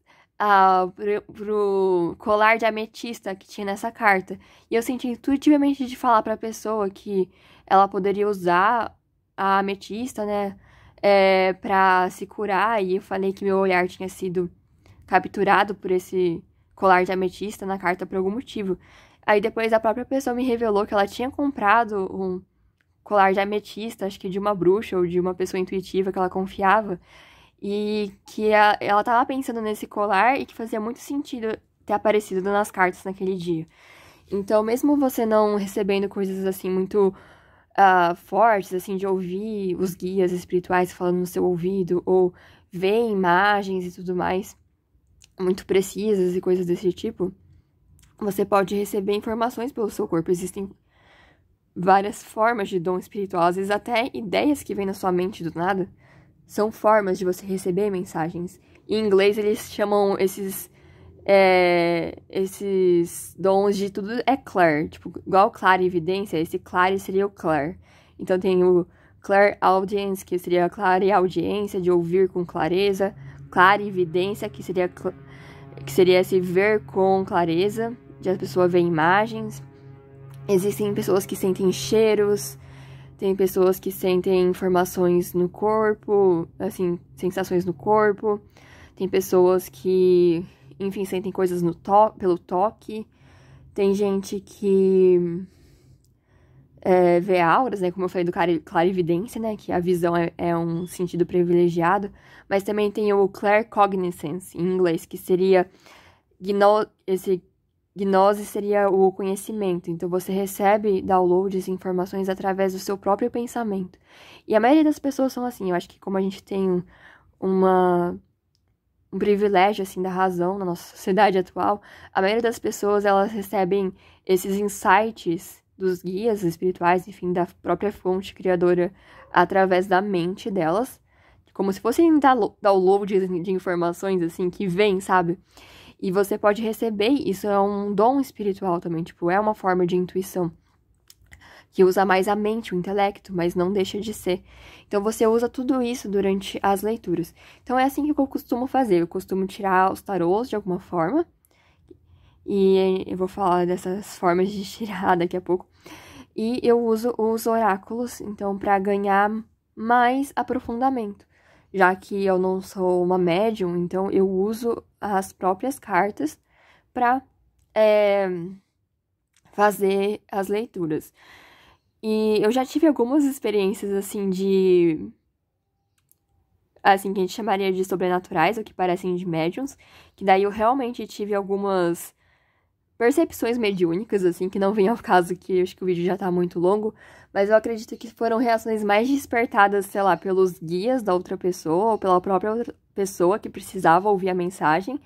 pro colar de ametista que tinha nessa carta. E eu senti intuitivamente de falar pra pessoa que ela poderia usar a ametista, né? Pra se curar. E eu falei que meu olhar tinha sido capturado por esse colar de ametista na carta por algum motivo. Aí depois a própria pessoa me revelou que ela tinha comprado um colar de ametista, acho que de uma bruxa ou de uma pessoa intuitiva que ela confiava. E que ela tava pensando nesse colar e que fazia muito sentido ter aparecido nas cartas naquele dia. Então, mesmo você não recebendo coisas assim muito fortes, assim, de ouvir os guias espirituais falando no seu ouvido, ou ver imagens e tudo mais, muito precisas e coisas desse tipo, você pode receber informações pelo seu corpo. Existem várias formas de dom espiritual, às vezes até ideias que vêm na sua mente do nada, são formas de você receber mensagens. Em inglês, eles chamam esses dons de tudo é clair, tipo, igual clarividência, esse clare seria o clair. Então tem o clairaudience, que seria a clareaudiência, de ouvir com clareza, clarividência, que seria esse ver com clareza, de a pessoa ver imagens. Existem pessoas que sentem cheiros, tem pessoas que sentem informações no corpo, assim, sensações no corpo. Tem pessoas que, enfim, sentem coisas pelo toque. Tem gente que vê auras, né? Como eu falei do clarividência, né? Que a visão é um sentido privilegiado. Mas também tem o claircognizance, em inglês, que seria... Gnose seria o conhecimento. Então, você recebe downloads e informações através do seu próprio pensamento. E a maioria das pessoas são assim. Eu acho que como a gente tem um privilégio, assim, da razão na nossa sociedade atual, a maioria das pessoas, elas recebem esses insights dos guias espirituais, enfim, da própria fonte criadora, através da mente delas, como se fossem downloads de informações, assim, que vêm, sabe? E você pode receber, isso é um dom espiritual também, tipo, é uma forma de intuição, que usa mais a mente, o intelecto, mas não deixa de ser. Então, você usa tudo isso durante as leituras. Então, é assim que eu costumo fazer. Eu costumo tirar os tarôs de alguma forma. E eu vou falar dessas formas de tirar daqui a pouco. E eu uso os oráculos, então, para ganhar mais aprofundamento. Já que eu não sou uma médium, então eu uso as próprias cartas para fazer as leituras. E eu já tive algumas experiências, assim, assim, que a gente chamaria de sobrenaturais, ou que parecem de médiums, que daí eu realmente tive algumas percepções mediúnicas, assim, que não vem ao caso, que eu acho que o vídeo já tá muito longo, mas eu acredito que foram reações mais despertadas, sei lá, pelos guias da outra pessoa, ou pela própria outra pessoa que precisava ouvir a mensagem,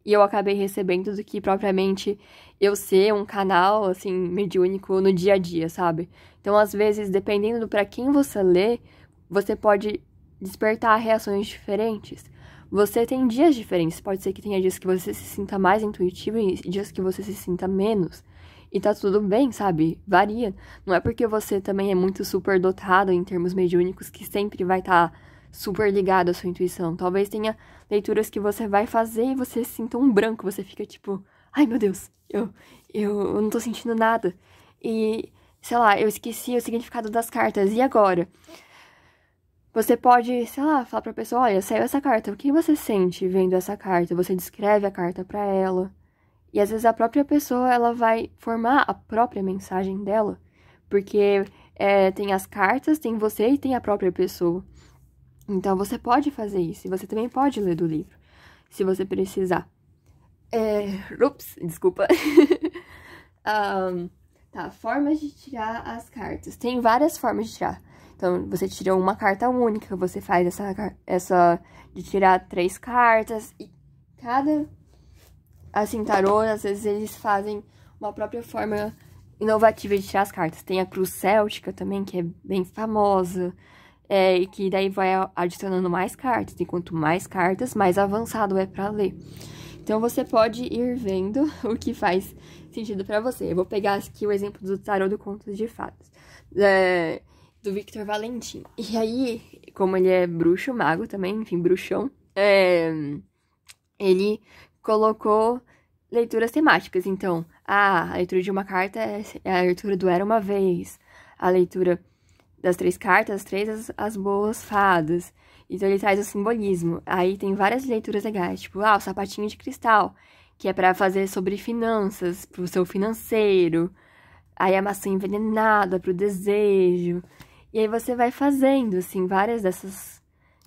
e eu acabei recebendo do que propriamente eu ser um canal, assim, mediúnico no dia a dia, sabe? Então, às vezes, dependendo do pra quem você lê, você pode despertar reações diferentes. Você tem dias diferentes, pode ser que tenha dias que você se sinta mais intuitivo e dias que você se sinta menos. E tá tudo bem, sabe? Varia. Não é porque você também é muito super dotado em termos mediúnicos que sempre vai estar super ligado à sua intuição. Talvez tenha leituras que você vai fazer e você sinta um branco, você fica tipo, ai meu Deus, eu não tô sentindo nada. E, sei lá, eu esqueci o significado das cartas, e agora? Você pode, sei lá, falar pra pessoa, olha, saiu essa carta, o que você sente vendo essa carta? Você descreve a carta pra ela. E às vezes a própria pessoa, ela vai formar a própria mensagem dela. Porque tem as cartas, tem você e tem a própria pessoa. Então você pode fazer isso. E você também pode ler do livro, se você precisar. Ups, desculpa. Tá, formas de tirar as cartas. Tem várias formas de tirar. Então, você tira uma carta única, você faz essa de tirar 3 cartas. E cada, assim, tarô, às vezes eles fazem uma própria forma inovativa de tirar as cartas. Tem a cruz céltica também, que é bem famosa. E que daí vai adicionando mais cartas. E quanto mais cartas, mais avançado é pra ler. Então, você pode ir vendo o que faz sentido pra você. Eu vou pegar aqui o exemplo do tarô do Contos de Fadas. Do Victor Valentim. E aí, como ele é bruxo, mago também, enfim, bruxão, ele colocou leituras temáticas. Então, a leitura de uma carta é a leitura do Era Uma Vez. A leitura das 3 cartas, as 3 as boas fadas. Então, ele traz o simbolismo. Aí tem várias leituras legais, tipo, o sapatinho de cristal, que é pra fazer sobre finanças, pro seu financeiro. Aí a maçã envenenada, pro desejo. E aí você vai fazendo, assim, várias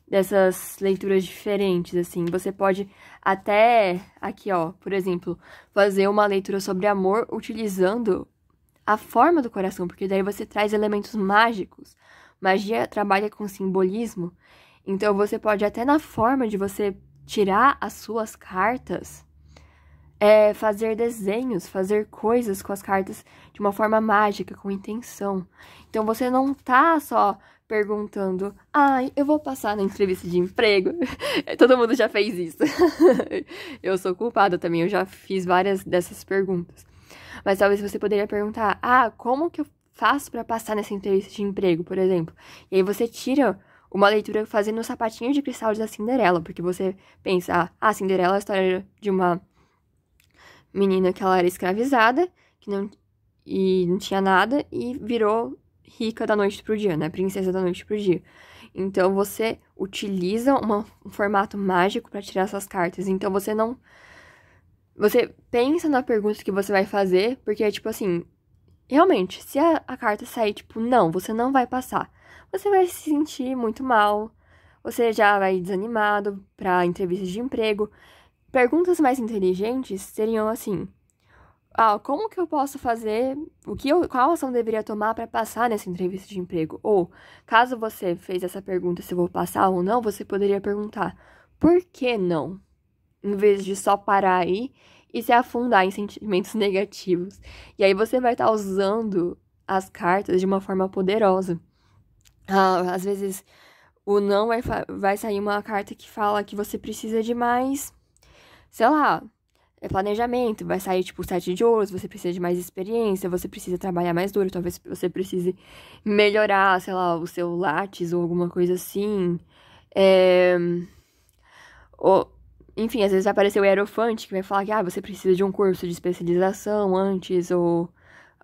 dessas leituras diferentes, assim. Você pode Até aqui, ó, por exemplo, fazer uma leitura sobre amor utilizando a forma do coração, porque daí você traz elementos mágicos. Magia trabalha com simbolismo, então você pode até na forma de você tirar as suas cartas, fazer desenhos, fazer coisas com as cartas de uma forma mágica, com intenção. Então você não tá só perguntando, eu vou passar na entrevista de emprego. Todo mundo já fez isso. Eu sou culpada também, eu já fiz várias dessas perguntas. Mas talvez você poderia perguntar, como que eu faço para passar nessa entrevista de emprego, por exemplo? E aí você tira uma leitura fazendo o sapatinho de cristal da Cinderela, porque você pensa, Cinderela é a história de uma menina que ela era escravizada, e não tinha nada, e virou rica da noite pro dia, né? Princesa da noite pro dia. Então, você utiliza um formato mágico para tirar essas cartas. Então, você pensa na pergunta que você vai fazer, porque, tipo assim, realmente, se a carta sair, tipo, não, você não vai passar, você vai se sentir muito mal, você já vai desanimado pra entrevista de emprego. Perguntas mais inteligentes seriam assim, como que eu posso fazer, qual ação deveria tomar para passar nessa entrevista de emprego? Ou, caso você fez essa pergunta se eu vou passar ou não, você poderia perguntar, por que não? Em vez de só parar aí e se afundar em sentimentos negativos. E aí você vai estar usando as cartas de uma forma poderosa. Às vezes, o não vai sair uma carta que fala que você precisa de mais, sei lá, planejamento, vai sair, tipo, 7 de ouros, você precisa de mais experiência, você precisa trabalhar mais duro, talvez você precise melhorar, sei lá, o seu Lattes ou alguma coisa assim. Enfim, às vezes vai aparecer o hierofante que vai falar que, você precisa de um curso de especialização antes, ou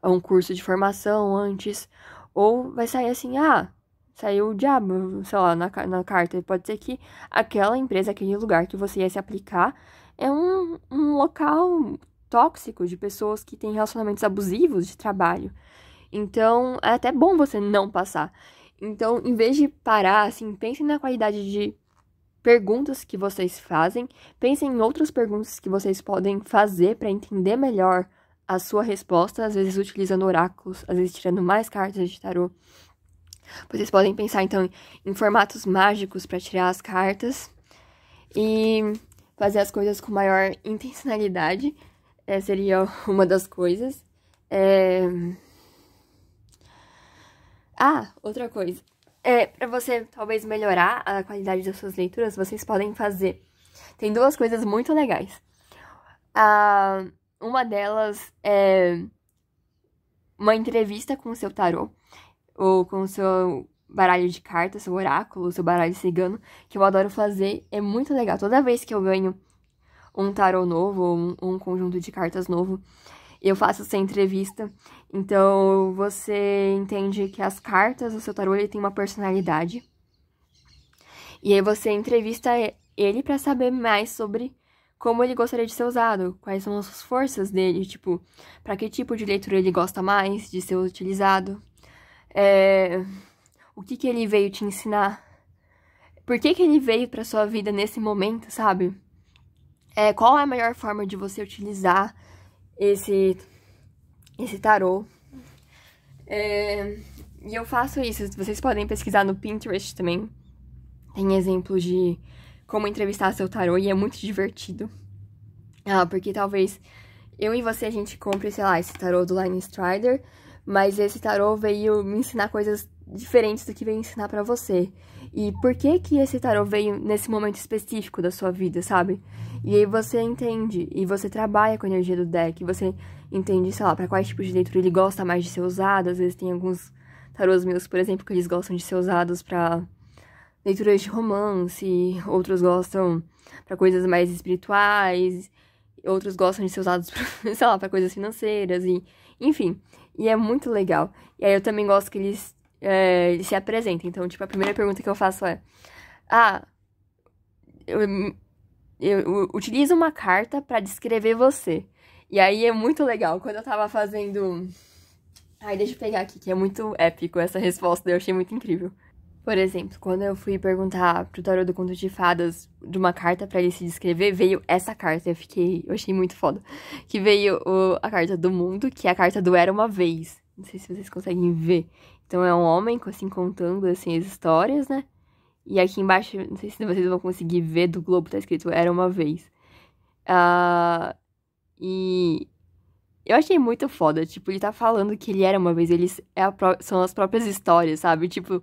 um curso de formação antes, ou vai sair assim, saiu o diabo, sei lá, na carta. Pode ser que aquela empresa, aquele lugar que você ia se aplicar é um local tóxico de pessoas que têm relacionamentos abusivos de trabalho. Então, é até bom você não passar. Então, em vez de parar, assim, pensem na qualidade de perguntas que vocês fazem, pensem em outras perguntas que vocês podem fazer para entender melhor a sua resposta, às vezes utilizando oráculos, às vezes tirando mais cartas de tarô. Vocês podem pensar, então, em formatos mágicos para tirar as cartas e fazer as coisas com maior intencionalidade. Seria uma das coisas. Outra coisa. Para você, talvez, melhorar a qualidade das suas leituras, vocês podem fazer. Tem duas coisas muito legais. Uma delas é uma entrevista com o seu tarô, ou com o seu baralho de cartas, seu oráculo, seu baralho cigano, que eu adoro fazer. É muito legal. Toda vez que eu ganho um tarô novo, ou um conjunto de cartas novo, eu faço essa entrevista. Então, você entende que as cartas do seu tarô, ele tem uma personalidade. E aí você entrevista ele pra saber mais sobre como ele gostaria de ser usado, quais são as forças dele, tipo, pra que tipo de leitura ele gosta mais de ser utilizado, o que ele veio te ensinar, por que ele veio pra sua vida nesse momento, sabe? Qual é a melhor forma de você utilizar esse tarô. E eu faço isso. Vocês podem pesquisar no Pinterest também. Tem exemplos de como entrevistar seu tarô e é muito divertido. Porque talvez eu e você, a gente compre, sei lá, esse tarô do Line Strider, mas esse tarô veio me ensinar coisas diferentes do que veio ensinar pra você. E por que esse tarô veio nesse momento específico da sua vida, sabe? E aí você entende, e você trabalha com a energia do deck, você entende, sei lá, pra quais tipos de leitura ele gosta mais de ser usado. Às vezes tem alguns tarôs meus, por exemplo, que eles gostam de ser usados pra leituras de romance, outros gostam pra coisas mais espirituais, outros gostam de ser usados pra, sei lá, pra coisas financeiras, e enfim. E é muito legal. E aí eu também gosto que eles se apresentem. Então, tipo, a primeira pergunta que eu faço é: eu utilizo uma carta pra descrever você. E aí é muito legal. Quando eu tava fazendo... deixa eu pegar aqui, que é muito épico essa resposta, eu achei muito incrível. Por exemplo, quando eu fui perguntar pro tarô do Conto de Fadas de uma carta pra ele se descrever, veio essa carta. Eu achei muito foda. Que veio a carta do mundo, que é a carta do Era Uma Vez. Não sei se vocês conseguem ver. Então é um homem, assim, contando, assim, as histórias, né? E aqui embaixo, não sei se vocês vão conseguir ver, do globo tá escrito Era Uma Vez. E eu achei muito foda. Tipo, ele tá falando que ele era uma vez, são as próprias histórias, sabe? Tipo,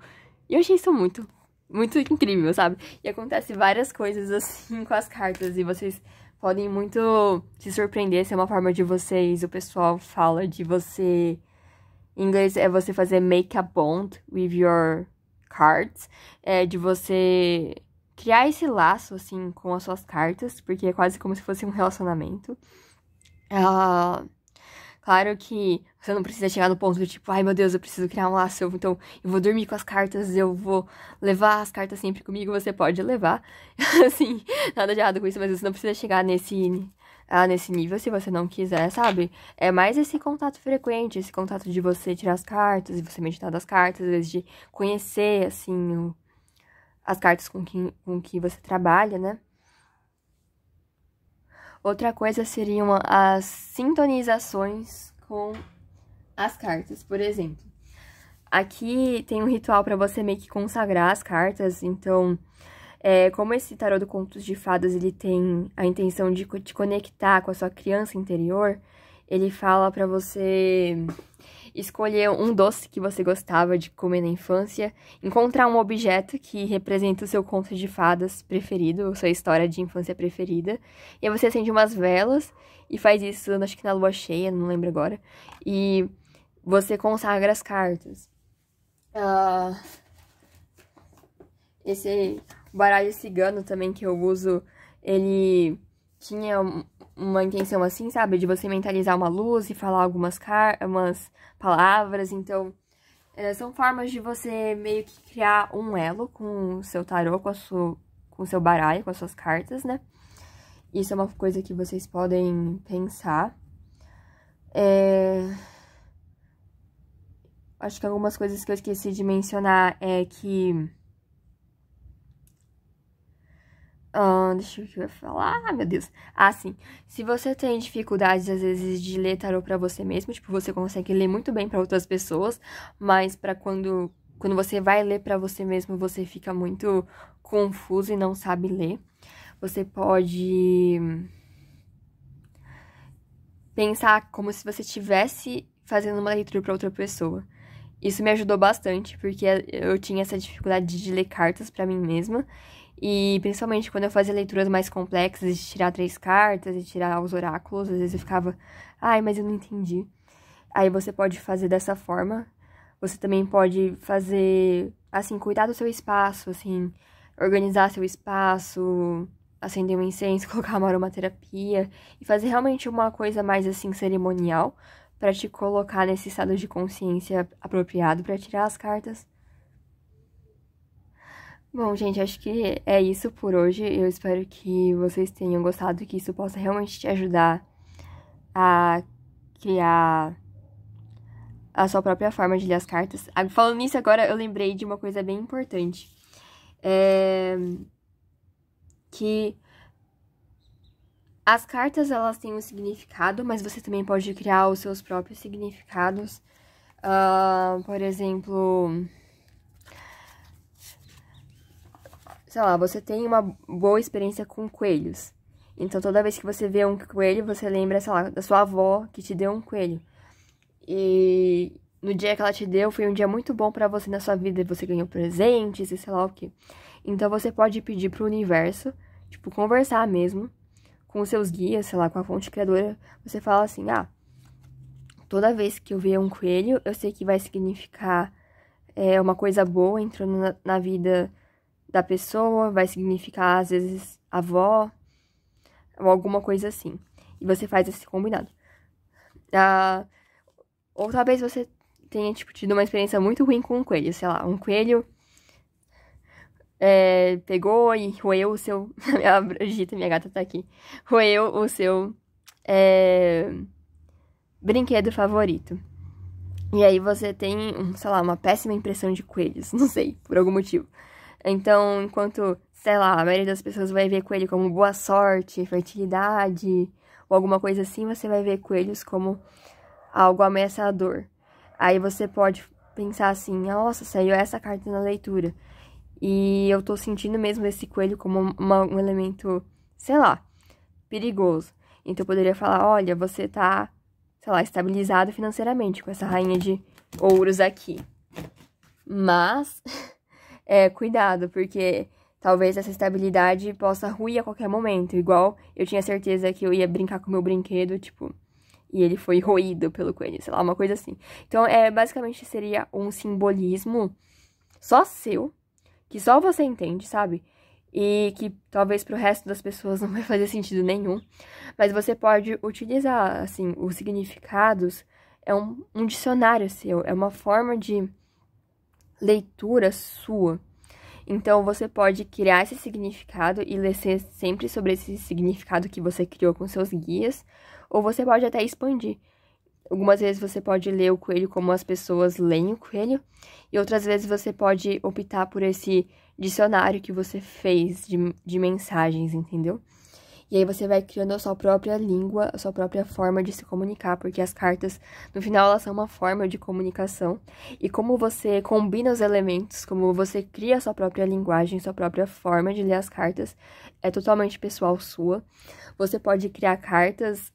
eu achei isso muito, muito incrível, sabe? E acontece várias coisas assim com as cartas. E vocês podem muito se surpreender. Se é uma forma de vocês, o pessoal fala de você. Em inglês é você fazer make a bond with your cards. É de você criar esse laço, assim, com as suas cartas. Porque é quase como se fosse um relacionamento. Claro que você não precisa chegar no ponto de tipo, ai meu Deus, eu preciso criar um laço, então eu vou dormir com as cartas, eu vou levar as cartas sempre comigo, você pode levar. Assim, nada de errado com isso, mas você não precisa chegar nesse nível se você não quiser, sabe? É mais esse contato frequente, esse contato de você tirar as cartas, e você meditar das cartas, às vezes de conhecer, assim, as cartas com que você trabalha, né? Outra coisa seriam as sintonizações com as cartas. Por exemplo, aqui tem um ritual para você meio que consagrar as cartas. Então, como esse tarô do Contos de Fadas, ele tem a intenção de te conectar com a sua criança interior, ele fala para você escolher um doce que você gostava de comer na infância, encontrar um objeto que representa o seu conto de fadas preferido, sua história de infância preferida, e aí você acende umas velas e faz isso, acho que na lua cheia, não lembro agora, e você consagra as cartas. Esse baralho cigano também que eu uso, ele tinha uma intenção assim, sabe? De você mentalizar uma luz e falar umas palavras. Então, são formas de você meio que criar um elo com o seu tarô, com o seu baralho, com as suas cartas, né? Isso é uma coisa que vocês podem pensar. Acho que algumas coisas que eu esqueci de mencionar é que... deixa eu ver o que eu ia falar. Ah, meu Deus. Ah, sim. Se você tem dificuldades, às vezes, de ler tarô pra você mesmo, tipo, você consegue ler muito bem pra outras pessoas, mas pra quando você vai ler pra você mesmo, você fica muito confuso e não sabe ler. Você pode pensar como se você estivesse fazendo uma leitura pra outra pessoa. Isso me ajudou bastante, porque eu tinha essa dificuldade de ler cartas pra mim mesma. E principalmente quando eu fazia leituras mais complexas, de tirar 3 cartas e tirar os oráculos, às vezes eu ficava, ai, mas eu não entendi. Aí você pode fazer dessa forma. Você também pode fazer, assim, cuidar do seu espaço, assim, organizar seu espaço, acender um incenso, colocar uma aromaterapia e fazer realmente uma coisa mais, assim, cerimonial pra te colocar nesse estado de consciência apropriado pra tirar as cartas. Bom, gente, acho que é isso por hoje. Eu espero que vocês tenham gostado e que isso possa realmente te ajudar a criar a sua própria forma de ler as cartas. Falando nisso agora, eu lembrei de uma coisa bem importante. Que as cartas, elas têm um significado, mas você também pode criar os seus próprios significados. Por exemplo... sei lá, você tem uma boa experiência com coelhos. Então, toda vez que você vê um coelho, você lembra, sei lá, da sua avó que te deu um coelho. E no dia que ela te deu, foi um dia muito bom pra você na sua vida. Você ganhou presentes e sei lá o quê. Então, você pode pedir pro universo, tipo, conversar mesmo com os seus guias, sei lá, com a fonte criadora. Você fala assim, toda vez que eu ver um coelho, eu sei que vai significar uma coisa boa entrando na vida da pessoa, vai significar, às vezes, avó, ou alguma coisa assim. E você faz esse combinado. Ou talvez você tenha, tipo, tido uma experiência muito ruim com um coelho, sei lá, um coelho pegou e roeu o seu... A Brigitte, minha gata, tá aqui. Roeu o seu brinquedo favorito. E aí você tem, sei lá, uma péssima impressão de coelhos, não sei, por algum motivo. Então, enquanto, sei lá, a maioria das pessoas vai ver coelho como boa sorte, fertilidade, ou alguma coisa assim, você vai ver coelhos como algo ameaçador. Aí você pode pensar assim, nossa, saiu essa carta na leitura. E eu tô sentindo mesmo esse coelho como um elemento, sei lá, perigoso. Então eu poderia falar, olha, você tá, sei lá, estabilizado financeiramente com essa rainha de ouros aqui. Mas, cuidado, porque talvez essa estabilidade possa ruir a qualquer momento. Igual eu tinha certeza que eu ia brincar com o meu brinquedo, tipo, e ele foi roído pelo coelho, sei lá, uma coisa assim. Então, basicamente seria um simbolismo só seu, que só você entende, sabe? E que talvez pro resto das pessoas não vai fazer sentido nenhum. Mas você pode utilizar, assim, os significados. É um dicionário seu, é uma forma de leitura sua. Então, você pode criar esse significado e ler sempre sobre esse significado que você criou com seus guias. Ou você pode até expandir. Algumas vezes você pode ler o coelho como as pessoas leem o coelho, e outras vezes você pode optar por esse dicionário que você fez de mensagens, entendeu? E aí você vai criando a sua própria língua, a sua própria forma de se comunicar, porque as cartas, no final, elas são uma forma de comunicação. E como você combina os elementos, como você cria a sua própria linguagem, sua própria forma de ler as cartas, é totalmente pessoal sua. Você pode criar cartas.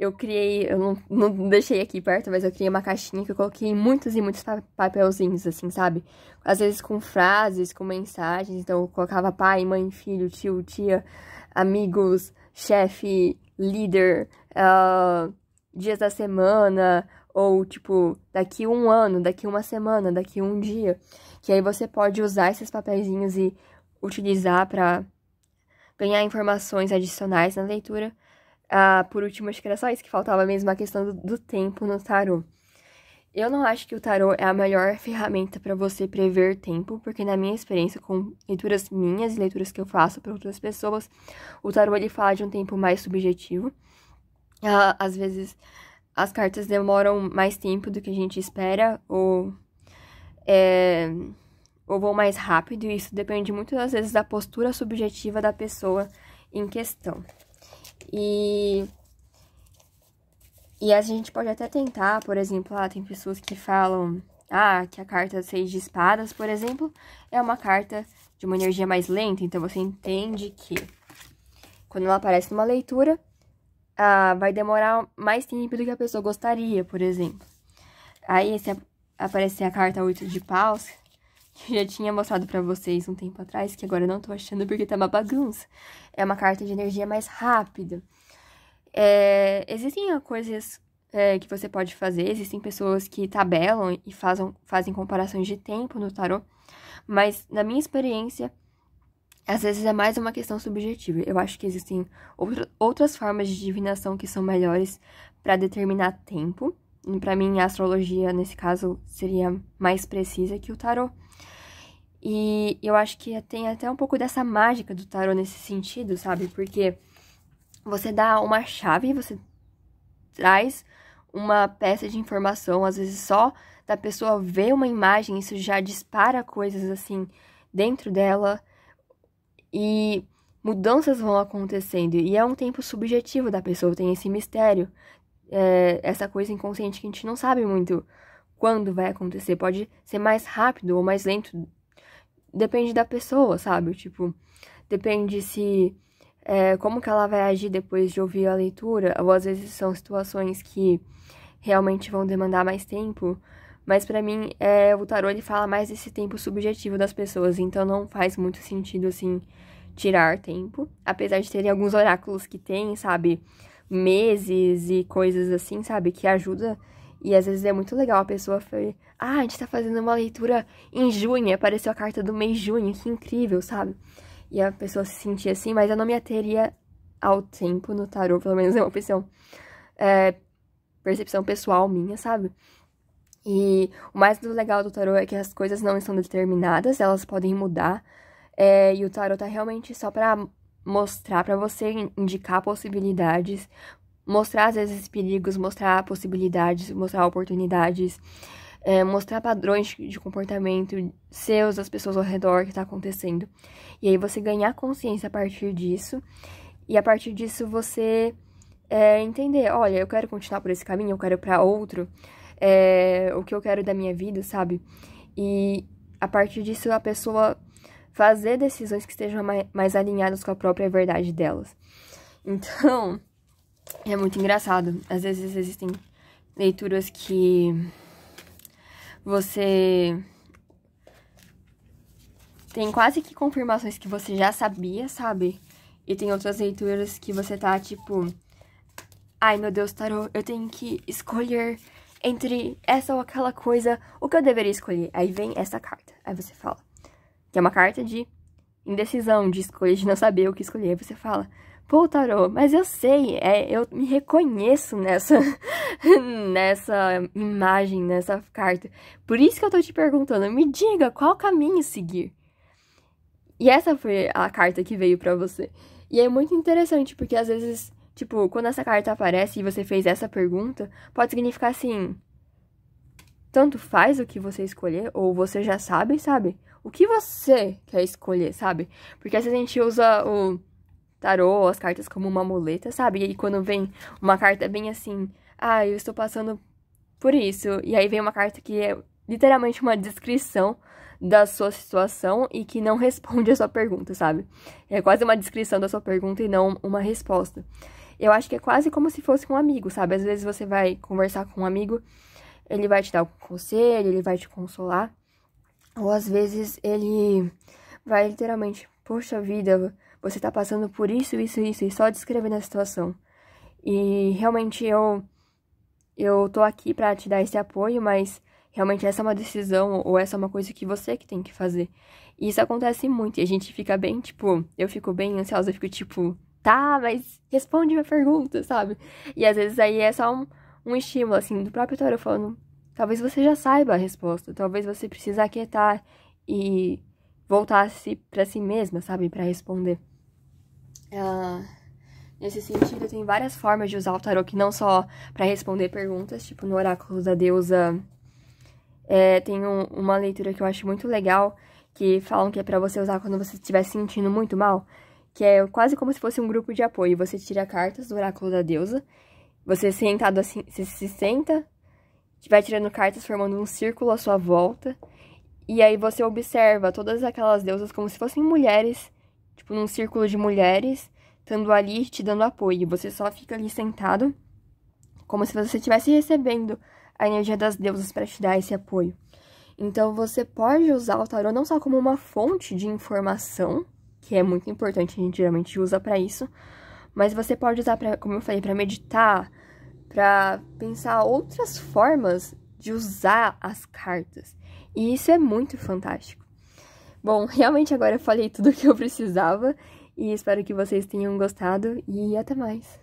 Eu não deixei aqui perto, mas eu criei uma caixinha que eu coloquei muitos e muitos papelzinhos, assim, sabe? Às vezes com frases, com mensagens, então eu colocava pai, mãe, filho, tio, tia, amigos, chefe, líder, dias da semana, ou tipo, daqui um ano, daqui uma semana, daqui um dia. Que aí você pode usar esses papeizinhos e utilizar pra ganhar informações adicionais na leitura. Por último, acho que era só isso que faltava mesmo, a questão do tempo no tarô. Eu não acho que o tarô é a melhor ferramenta para você prever tempo, porque na minha experiência com leituras minhas e leituras que eu faço para outras pessoas, o tarô ele fala de um tempo mais subjetivo. Às vezes as cartas demoram mais tempo do que a gente espera, ou vão mais rápido, e isso depende muito das vezes da postura subjetiva da pessoa em questão. E a gente pode até tentar, por exemplo, tem pessoas que falam, que a carta 6 de espadas, por exemplo, é uma carta de uma energia mais lenta, então você entende que quando ela aparece numa leitura, vai demorar mais tempo do que a pessoa gostaria, por exemplo. Aí, se aparecer a carta 8 de paus, que eu já tinha mostrado pra vocês um tempo atrás, que agora eu não tô achando porque tá uma bagunça. É uma carta de energia mais rápida. Existem coisas que você pode fazer, existem pessoas que tabelam e fazem comparações de tempo no tarô, mas na minha experiência, às vezes é mais uma questão subjetiva. Eu acho que existem outras formas de divinação que são melhores para determinar tempo. Para mim, a astrologia, nesse caso, seria mais precisa que o tarô. E eu acho que tem até um pouco dessa mágica do tarô nesse sentido, sabe? Porque você dá uma chave, você traz uma peça de informação, às vezes só da pessoa ver uma imagem, isso já dispara coisas assim dentro dela e mudanças vão acontecendo. E é um tempo subjetivo da pessoa, tem esse mistério, essa coisa inconsciente que a gente não sabe muito quando vai acontecer. Pode ser mais rápido ou mais lento, depende da pessoa, sabe? Tipo, depende se como que ela vai agir depois de ouvir a leitura, ou às vezes são situações que realmente vão demandar mais tempo, mas pra mim, o tarô ele fala mais desse tempo subjetivo das pessoas, então não faz muito sentido, assim, tirar tempo, apesar de terem alguns oráculos que tem, sabe, meses e coisas assim, sabe, que ajuda, e às vezes é muito legal a pessoa falar, a gente tá fazendo uma leitura em junho, e apareceu a carta do mês de junho, que incrível, sabe? E a pessoa se sentia assim, mas eu não me ateria ao tempo no tarô, pelo menos é uma percepção pessoal minha, sabe? E o mais legal do tarô é que as coisas não estão determinadas, elas podem mudar, e o tarô tá realmente só pra mostrar pra você, indicar possibilidades, mostrar, às vezes, perigos, mostrar possibilidades, mostrar oportunidades, mostrar padrões de comportamento seus, das pessoas ao redor que tá acontecendo. E aí você ganhar consciência a partir disso, e a partir disso você entender, olha, eu quero continuar por esse caminho, eu quero ir pra outro, o que eu quero da minha vida, sabe? E a partir disso a pessoa fazer decisões que estejam mais alinhadas com a própria verdade delas. Então, é muito engraçado. Às vezes existem leituras que você tem quase que confirmações que você já sabia, sabe? E tem outras leituras que você tá tipo, ai meu Deus, tarô, eu tenho que escolher entre essa ou aquela coisa, o que eu deveria escolher? Aí vem essa carta. Aí você fala, que é uma carta de indecisão, de escolha, de não saber o que escolher. Aí você fala, pô, tarô, mas eu sei, eu me reconheço nessa imagem, nessa carta. Por isso que eu tô te perguntando, me diga qual caminho seguir. E essa foi a carta que veio pra você. E é muito interessante, porque às vezes, tipo, quando essa carta aparece e você fez essa pergunta, pode significar assim, tanto faz o que você escolher, ou você já sabe, sabe? O que você quer escolher, sabe? Porque às vezes a gente usa o tarô, as cartas como uma muleta, sabe? E aí quando vem uma carta bem assim, ah, eu estou passando por isso. E aí vem uma carta que é literalmente uma descrição da sua situação e que não responde a sua pergunta, sabe? É quase uma descrição da sua pergunta e não uma resposta. Eu acho que é quase como se fosse um amigo, sabe? Às vezes você vai conversar com um amigo, ele vai te dar um conselho, ele vai te consolar. Ou às vezes ele vai literalmente, poxa vida, você tá passando por isso, isso, isso, e só descrevendo a situação. E realmente eu tô aqui pra te dar esse apoio, mas realmente essa é uma decisão, ou essa é uma coisa que você que tem que fazer. E isso acontece muito, e a gente fica bem, tipo, eu fico bem ansiosa, eu fico tipo, tá, mas responde minha pergunta, sabe? E às vezes aí é só um estímulo, assim, do próprio tarô falando, talvez você já saiba a resposta, talvez você precise aquietar e voltar-se pra si mesma, sabe, pra responder. Nesse sentido, tem várias formas de usar o tarô, que não só pra responder perguntas, tipo no Oráculo da Deusa, tem uma leitura que eu acho muito legal, que falam que é pra você usar quando você estiver se sentindo muito mal, que é quase como se fosse um grupo de apoio. Você tira cartas do Oráculo da Deusa, você sentado assim, você se senta, vai tirando cartas formando um círculo à sua volta, e aí você observa todas aquelas deusas como se fossem mulheres, tipo num círculo de mulheres, estando ali te dando apoio. Você só fica ali sentado, como se você estivesse recebendo a energia das deusas para te dar esse apoio. Então você pode usar o tarô não só como uma fonte de informação, que é muito importante, a gente geralmente usa para isso, mas você pode usar, como eu falei, para meditar, para pensar outras formas de usar as cartas. E isso é muito fantástico. Bom, realmente agora eu falei tudo o que eu precisava e espero que vocês tenham gostado e até mais.